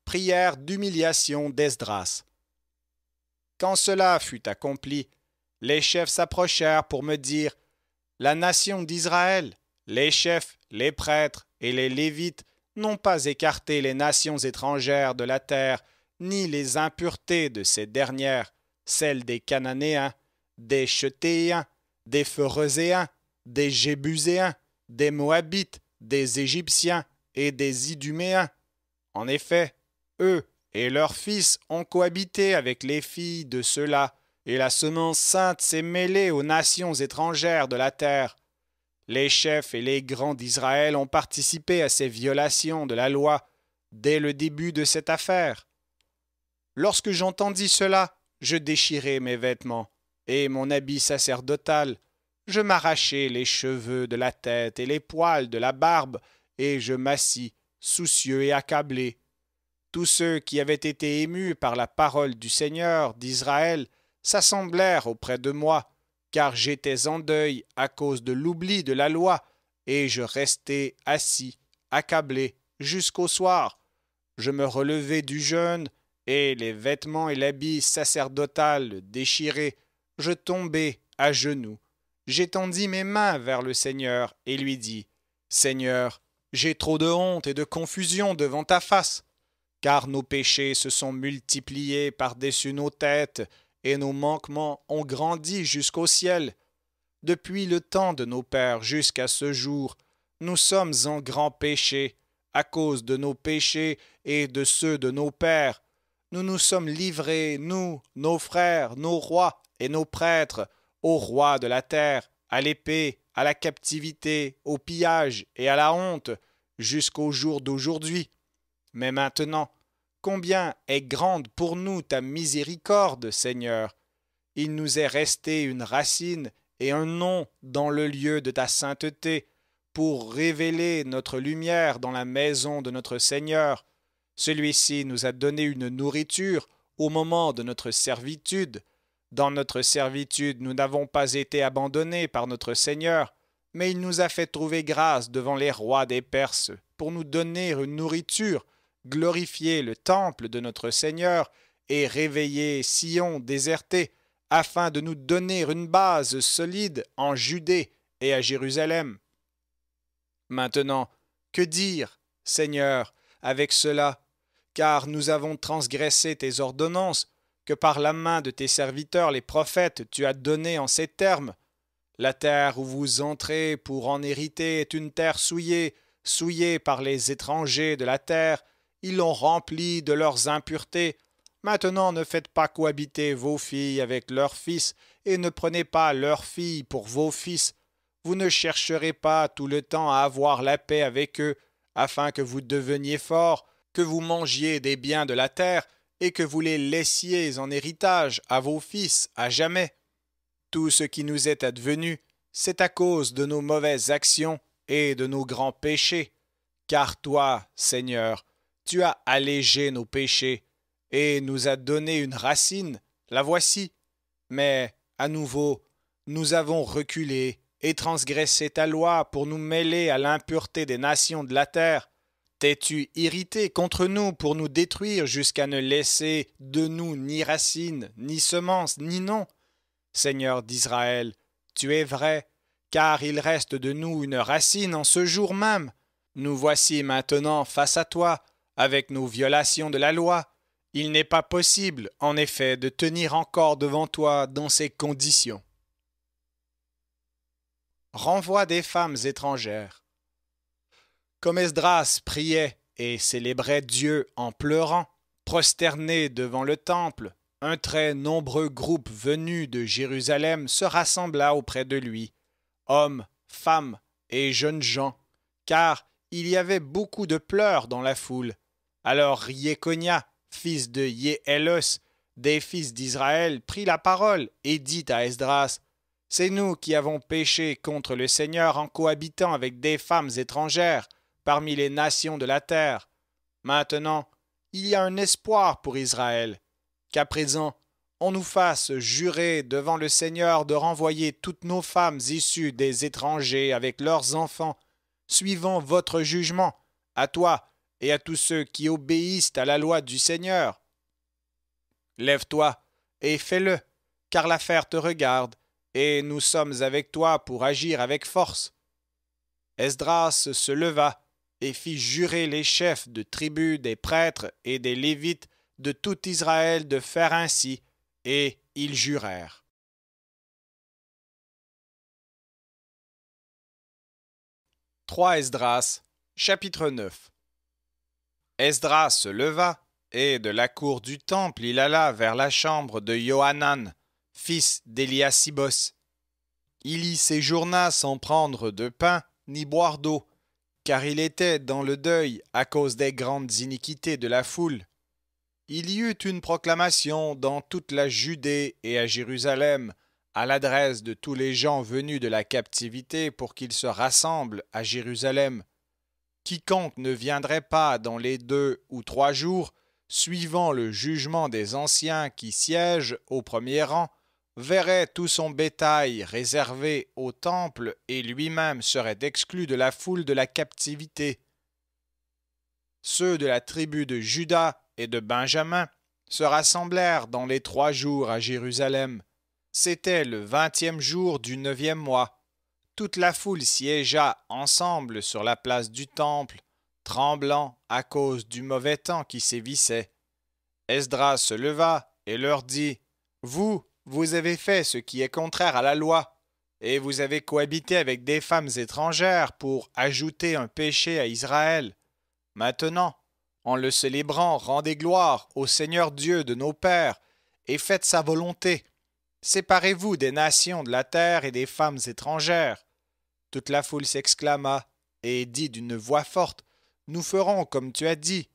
Prière d'humiliation d'Esdras. Quand cela fut accompli, les chefs s'approchèrent pour me dire, la nation d'Israël, les chefs, les prêtres et les Lévites n'ont pas écarté les nations étrangères de la terre, ni les impuretés de ces dernières, celles des Cananéens, des Chetéens, des Phérézéens, des Jébuséens, des Moabites, des Égyptiens et des Iduméens. En effet, eux et leurs fils ont cohabité avec les filles de ceux-là, et la semence sainte s'est mêlée aux nations étrangères de la terre. Les chefs et les grands d'Israël ont participé à ces violations de la loi dès le début de cette affaire. Lorsque j'entendis cela, je déchirai mes vêtements et mon habit sacerdotal. Je m'arrachai les cheveux de la tête et les poils de la barbe, et je m'assis, soucieux et accablé. Tous ceux qui avaient été émus par la parole du Seigneur d'Israël s'assemblèrent auprès de moi, car j'étais en deuil à cause de l'oubli de la loi, et je restai assis, accablé, jusqu'au soir. Je me relevai du jeûne, et les vêtements et l'habit sacerdotal déchirés, je tombai à genoux. J'étendis mes mains vers le Seigneur et lui dis, « Seigneur, j'ai trop de honte et de confusion devant ta face, car nos péchés se sont multipliés par-dessus nos têtes, et nos manquements ont grandi jusqu'au ciel. Depuis le temps de nos pères jusqu'à ce jour, nous sommes en grand péché, à cause de nos péchés et de ceux de nos pères. Nous nous sommes livrés, nous, nos frères, nos rois et nos prêtres, aux rois de la terre, à l'épée, à la captivité, au pillage et à la honte, jusqu'au jour d'aujourd'hui. Mais maintenant, combien est grande pour nous ta miséricorde, Seigneur! Il nous est resté une racine et un nom dans le lieu de ta sainteté, pour révéler notre lumière dans la maison de notre Seigneur. Celui-ci nous a donné une nourriture au moment de notre servitude. Dans notre servitude, nous n'avons pas été abandonnés par notre Seigneur, mais il nous a fait trouver grâce devant les rois des Perses pour nous donner une nourriture, glorifier le temple de notre Seigneur et réveiller Sion déserté, afin de nous donner une base solide en Judée et à Jérusalem. Maintenant, que dire, Seigneur, avec cela, car nous avons transgressé tes ordonnances, que par la main de tes serviteurs les prophètes tu as données en ces termes. La terre où vous entrez pour en hériter est une terre souillée, souillée par les étrangers de la terre. Ils l'ont remplie de leurs impuretés. Maintenant ne faites pas cohabiter vos filles avec leurs fils, et ne prenez pas leurs filles pour vos fils. Vous ne chercherez pas tout le temps à avoir la paix avec eux, afin que vous deveniez forts, que vous mangiez des biens de la terre, et que vous les laissiez en héritage à vos fils à jamais. Tout ce qui nous est advenu, c'est à cause de nos mauvaises actions et de nos grands péchés. Car toi, Seigneur, tu as allégé nos péchés, et nous as donné une racine, la voici. Mais, à nouveau, nous avons reculé et transgressé ta loi pour nous mêler à l'impureté des nations de la terre. T'es-tu irrité contre nous pour nous détruire jusqu'à ne laisser de nous ni racine, ni semence, ni nom? Seigneur d'Israël, tu es vrai, car il reste de nous une racine en ce jour même. Nous voici maintenant face à toi, avec nos violations de la loi. Il n'est pas possible, en effet, de tenir encore devant toi dans ces conditions. Renvoi des femmes étrangères. Comme Esdras priait et célébrait Dieu en pleurant, prosterné devant le temple, un très nombreux groupe venu de Jérusalem se rassembla auprès de lui, hommes, femmes et jeunes gens, car il y avait beaucoup de pleurs dans la foule. Alors Jéconia, fils de Jéhélos, des fils d'Israël, prit la parole et dit à Esdras, « C'est nous qui avons péché contre le Seigneur en cohabitant avec des femmes étrangères parmi les nations de la terre. Maintenant, il y a un espoir pour Israël, qu'à présent on nous fasse jurer devant le Seigneur de renvoyer toutes nos femmes issues des étrangers avec leurs enfants, suivant votre jugement, à toi et à tous ceux qui obéissent à la loi du Seigneur. Lève-toi et fais-le, car l'affaire te regarde, et nous sommes avec toi pour agir avec force. » Esdras se leva et fit jurer les chefs de tribus des prêtres et des Lévites de tout Israël de faire ainsi, et ils jurèrent. 3 Esdras, chapitre 9. Esdras se leva Et de la cour du temple, il alla vers la chambre de Johanan, fils d'Éliasibos. Il y séjourna sans prendre de pain ni boire d'eau, car il était dans le deuil à cause des grandes iniquités de la foule. Il y eut une proclamation dans toute la Judée et à Jérusalem, à l'adresse de tous les gens venus de la captivité pour qu'ils se rassemblent à Jérusalem. Quiconque ne viendrait pas dans les 2 ou 3 jours, suivant le jugement des anciens qui siègent au premier rang, verrait tout son bétail réservé au temple et lui-même serait exclu de la foule de la captivité. Ceux de la tribu de Juda et de Benjamin se rassemblèrent dans les 3 jours à Jérusalem. C'était le 20e jour du 9e mois. Toute la foule siégea ensemble sur la place du temple, tremblant à cause du mauvais temps qui sévissait. Esdras se leva et leur dit : « Vous avez fait ce qui est contraire à la loi, et vous avez cohabité avec des femmes étrangères pour ajouter un péché à Israël. Maintenant, en le célébrant, rendez gloire au Seigneur Dieu de nos pères, et faites sa volonté. Séparez-vous des nations de la terre et des femmes étrangères. » Toute la foule s'exclama et dit d'une voix forte : « Nous ferons comme tu as dit. »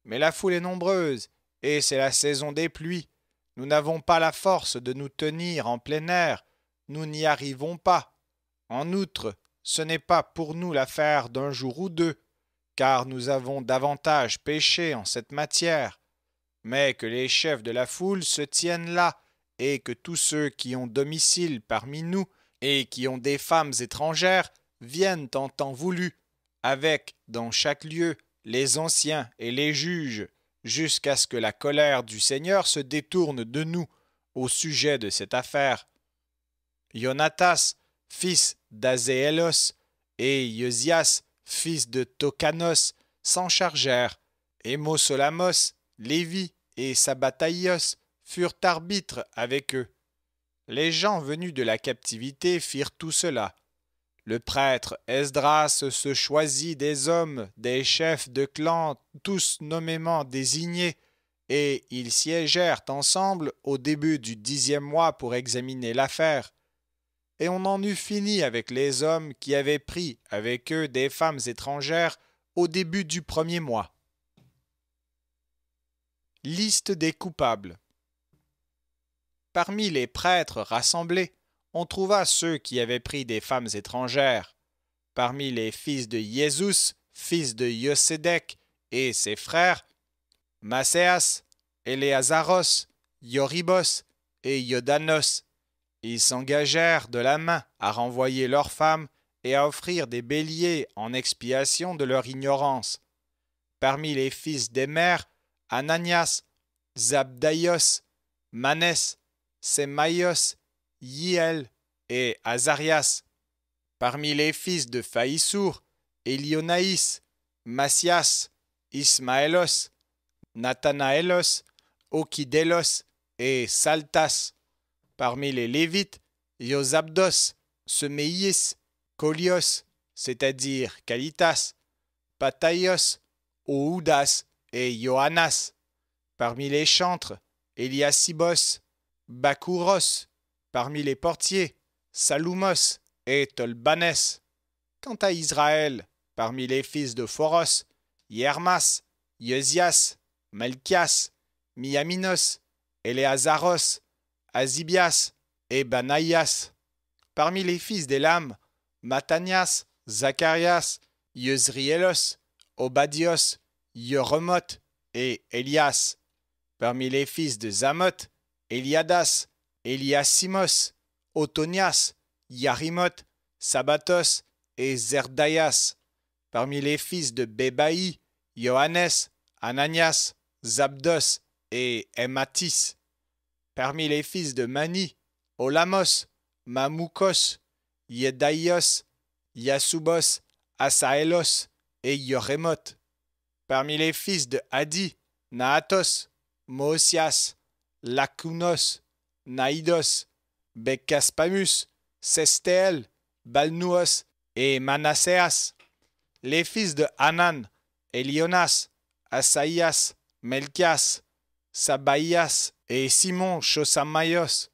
Mais la foule est nombreuse, et c'est la saison des pluies. Nous n'avons pas la force de nous tenir en plein air, nous n'y arrivons pas. En outre, ce n'est pas pour nous l'affaire d'un jour ou 2, car nous avons davantage péché en cette matière. Mais que les chefs de la foule se tiennent là, et que tous ceux qui ont domicile parmi nous et qui ont des femmes étrangères viennent en temps voulu, avec, dans chaque lieu, les anciens et les juges, jusqu'à ce que la colère du Seigneur se détourne de nous au sujet de cette affaire. Jonatas, fils d'Azéelos, et Josias, fils de Tokanos, s'en chargèrent, et Mosolamos, Lévi et Sabataïos furent arbitres avec eux. Les gens venus de la captivité firent tout cela. Le prêtre Esdras se choisit des hommes, des chefs de clans, tous nommément désignés, et ils siégèrent ensemble au début du 10e mois pour examiner l'affaire. Et on en eut fini avec les hommes qui avaient pris avec eux des femmes étrangères au début du 1er mois. Liste des coupables. Parmi les prêtres rassemblés, on trouva ceux qui avaient pris des femmes étrangères. Parmi les fils de Jésus, fils de Yosédek, et ses frères, Masséas, Éléazaros, Yoribos et Yodanos. Ils s'engagèrent de la main à renvoyer leurs femmes et à offrir des béliers en expiation de leur ignorance. Parmi les fils d'Émer, Ananias, Zabdaïos, Manès, Sémaïos, Yiel et Azarias. Parmi les fils de Phaïsour, Élionaïs, Massias, Ismaélos, Nathanaélos, Okidélos et Saltas. Parmi les Lévites, Josabdos, Seméïs, Colios, c'est-à-dire Calitas, Pataïos, Oudas et Johannas. Parmi les chantres, Eliasibos, Bakouros. Parmi les portiers, Salumos et Tolbanès. Quant à Israël, parmi les fils de Phoros, Yermas, Yesias, Malchias, Miaminos, Éléazaros, Azibias et Banaïas. Parmi les fils d'Élam, Mathanias, Zacharias, Yezrielos, Obadios, Yeremoth et Elias. Parmi les fils de Zamoth, Eliadas, Eliasimos, Otonias, Yarimoth, Sabatos et Zerdaïas. Parmi les fils de Bébaï, Johannes, Ananias, Zabdos et Emmatis. Parmi les fils de Mani, Olamos, Mamoukos, Yedaïos, Yasubos, Asaélos et Yoremoth. Parmi les fils de Hadi, Naatos, Moosias, Lacunos, Naïdos, Bekaspamus, Sestéel, Balnuos et Manasséas. Les fils de Hanan, Élionas, Asaïas, Melchias, Sabaïas et Simon Chosamaios.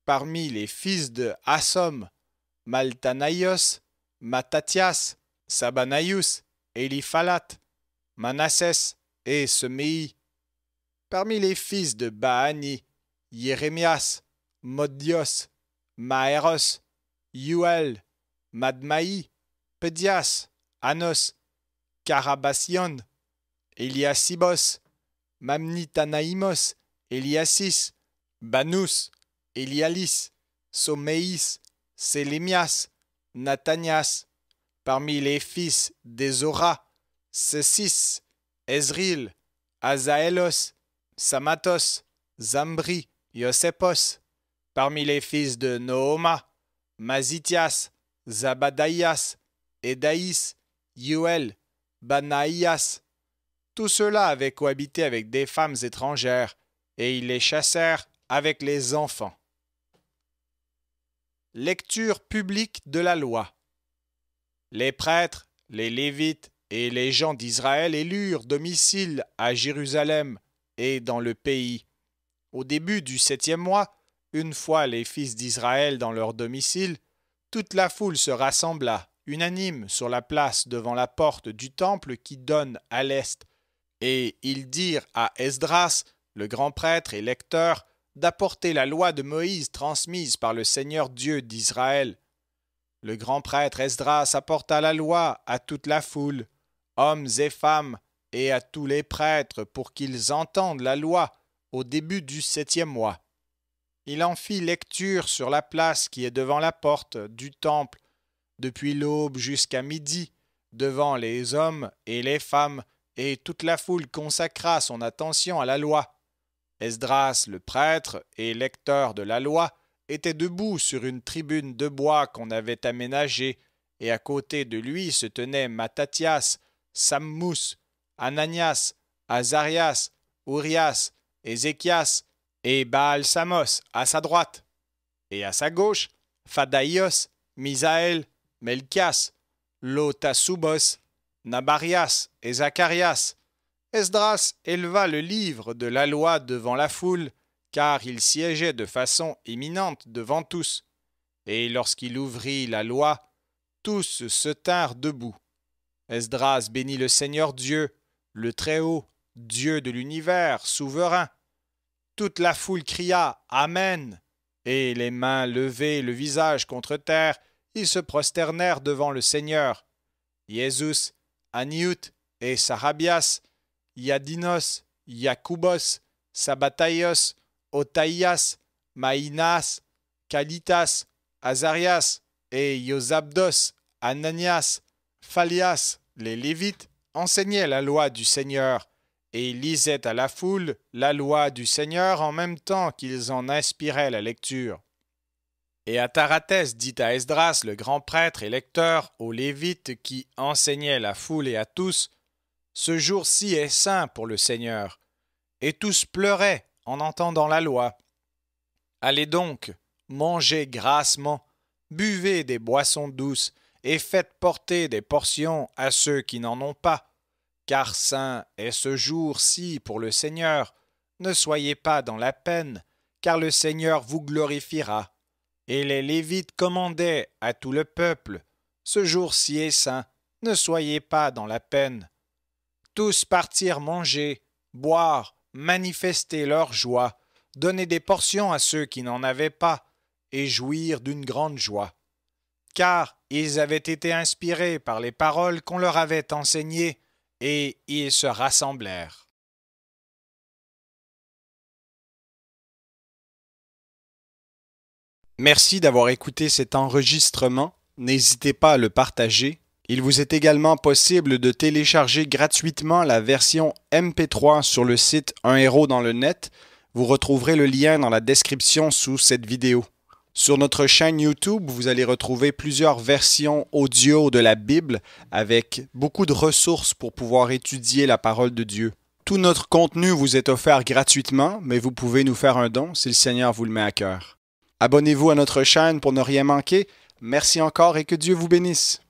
Parmi les fils de Assom, Maltanaïos, Mattathias, Sabanaius, Eliphalat, Manasses et Semei. Parmi les fils de Baani, Jérémias, Modios, Maéros, Yuel, Madmaï, Pédias, Anos, Carabasion, Eliasibos, Mamnitanaïmos, Eliasis, Banus, Elialis, Someis, Sélémias, Nathanias. Parmi les fils d'Ezora, Cécis, Ezril, Azaélos, Samatos, Zambri, Yosepos. Parmi les fils de Nohoma, Mazithias, Zabadaïas, Edaïs, Yuel, Banaïas. Tous ceux-là avaient cohabité avec des femmes étrangères, et ils les chassèrent avec les enfants. Lecture publique de la loi. Les prêtres, les Lévites et les gens d'Israël élurent domicile à Jérusalem et dans le pays. Au début du 7e mois, une fois les fils d'Israël dans leur domicile, toute la foule se rassembla, unanime, sur la place devant la porte du temple qui donne à l'est. Et ils dirent à Esdras, le grand prêtre et lecteur, d'apporter la loi de Moïse transmise par le Seigneur Dieu d'Israël. Le grand prêtre Esdras apporta la loi à toute la foule, hommes et femmes, et à tous les prêtres pour qu'ils entendent la loi au début du 7e mois. Il en fit lecture sur la place qui est devant la porte du temple, depuis l'aube jusqu'à midi, devant les hommes et les femmes, et toute la foule consacra son attention à la loi. Esdras, le prêtre et lecteur de la loi, était debout sur une tribune de bois qu'on avait aménagée, et à côté de lui se tenaient Mattathias, Sammous, Ananias, Azarias, Urias, Ézéchias et Baal-Samos à sa droite, et à sa gauche, Phadaïos, Misaël, Melchias, Lotasubos, Nabarias et Zacharias. Esdras éleva le livre de la loi devant la foule, car il siégeait de façon éminente devant tous. Et lorsqu'il ouvrit la loi, tous se tinrent debout. Esdras bénit le Seigneur Dieu, le Très-Haut, Dieu de l'univers, souverain. Toute la foule cria « Amen !» et les mains levées, le visage contre terre, ils se prosternèrent devant le Seigneur. Jésus, Aniout et Sarabias, Yadinos, Yakubos, Sabataios, Otaïas, Maïnas, Kalitas, Azarias et Yosabdos, Ananias, Phalias, les Lévites, enseignaient la loi du Seigneur, et ils lisaient à la foule la loi du Seigneur en même temps qu'ils en inspiraient la lecture. Et Atarathès dit à Esdras, le grand prêtre et lecteur, aux Lévites qui enseignaient la foule et à tous, « Ce jour-ci est saint pour le Seigneur. » Et tous pleuraient en entendant la loi. « Allez donc, mangez grassement, buvez des boissons douces, et faites porter des portions à ceux qui n'en ont pas. Car saint est ce jour-ci pour le Seigneur. Ne soyez pas dans la peine, car le Seigneur vous glorifiera. » Et les Lévites commandaient à tout le peuple, « Ce jour-ci est saint, ne soyez pas dans la peine. » Tous partirent manger, boire, manifester leur joie, donner des portions à ceux qui n'en avaient pas, et jouir d'une grande joie. Car ils avaient été inspirés par les paroles qu'on leur avait enseignées, et ils se rassemblèrent. Merci d'avoir écouté cet enregistrement. N'hésitez pas à le partager. Il vous est également possible de télécharger gratuitement la version MP3 sur le site Un Héros dans le net. Vous retrouverez le lien dans la description sous cette vidéo. Sur notre chaîne YouTube, vous allez retrouver plusieurs versions audio de la Bible avec beaucoup de ressources pour pouvoir étudier la parole de Dieu. Tout notre contenu vous est offert gratuitement, mais vous pouvez nous faire un don si le Seigneur vous le met à cœur. Abonnez-vous à notre chaîne pour ne rien manquer. Merci encore et que Dieu vous bénisse.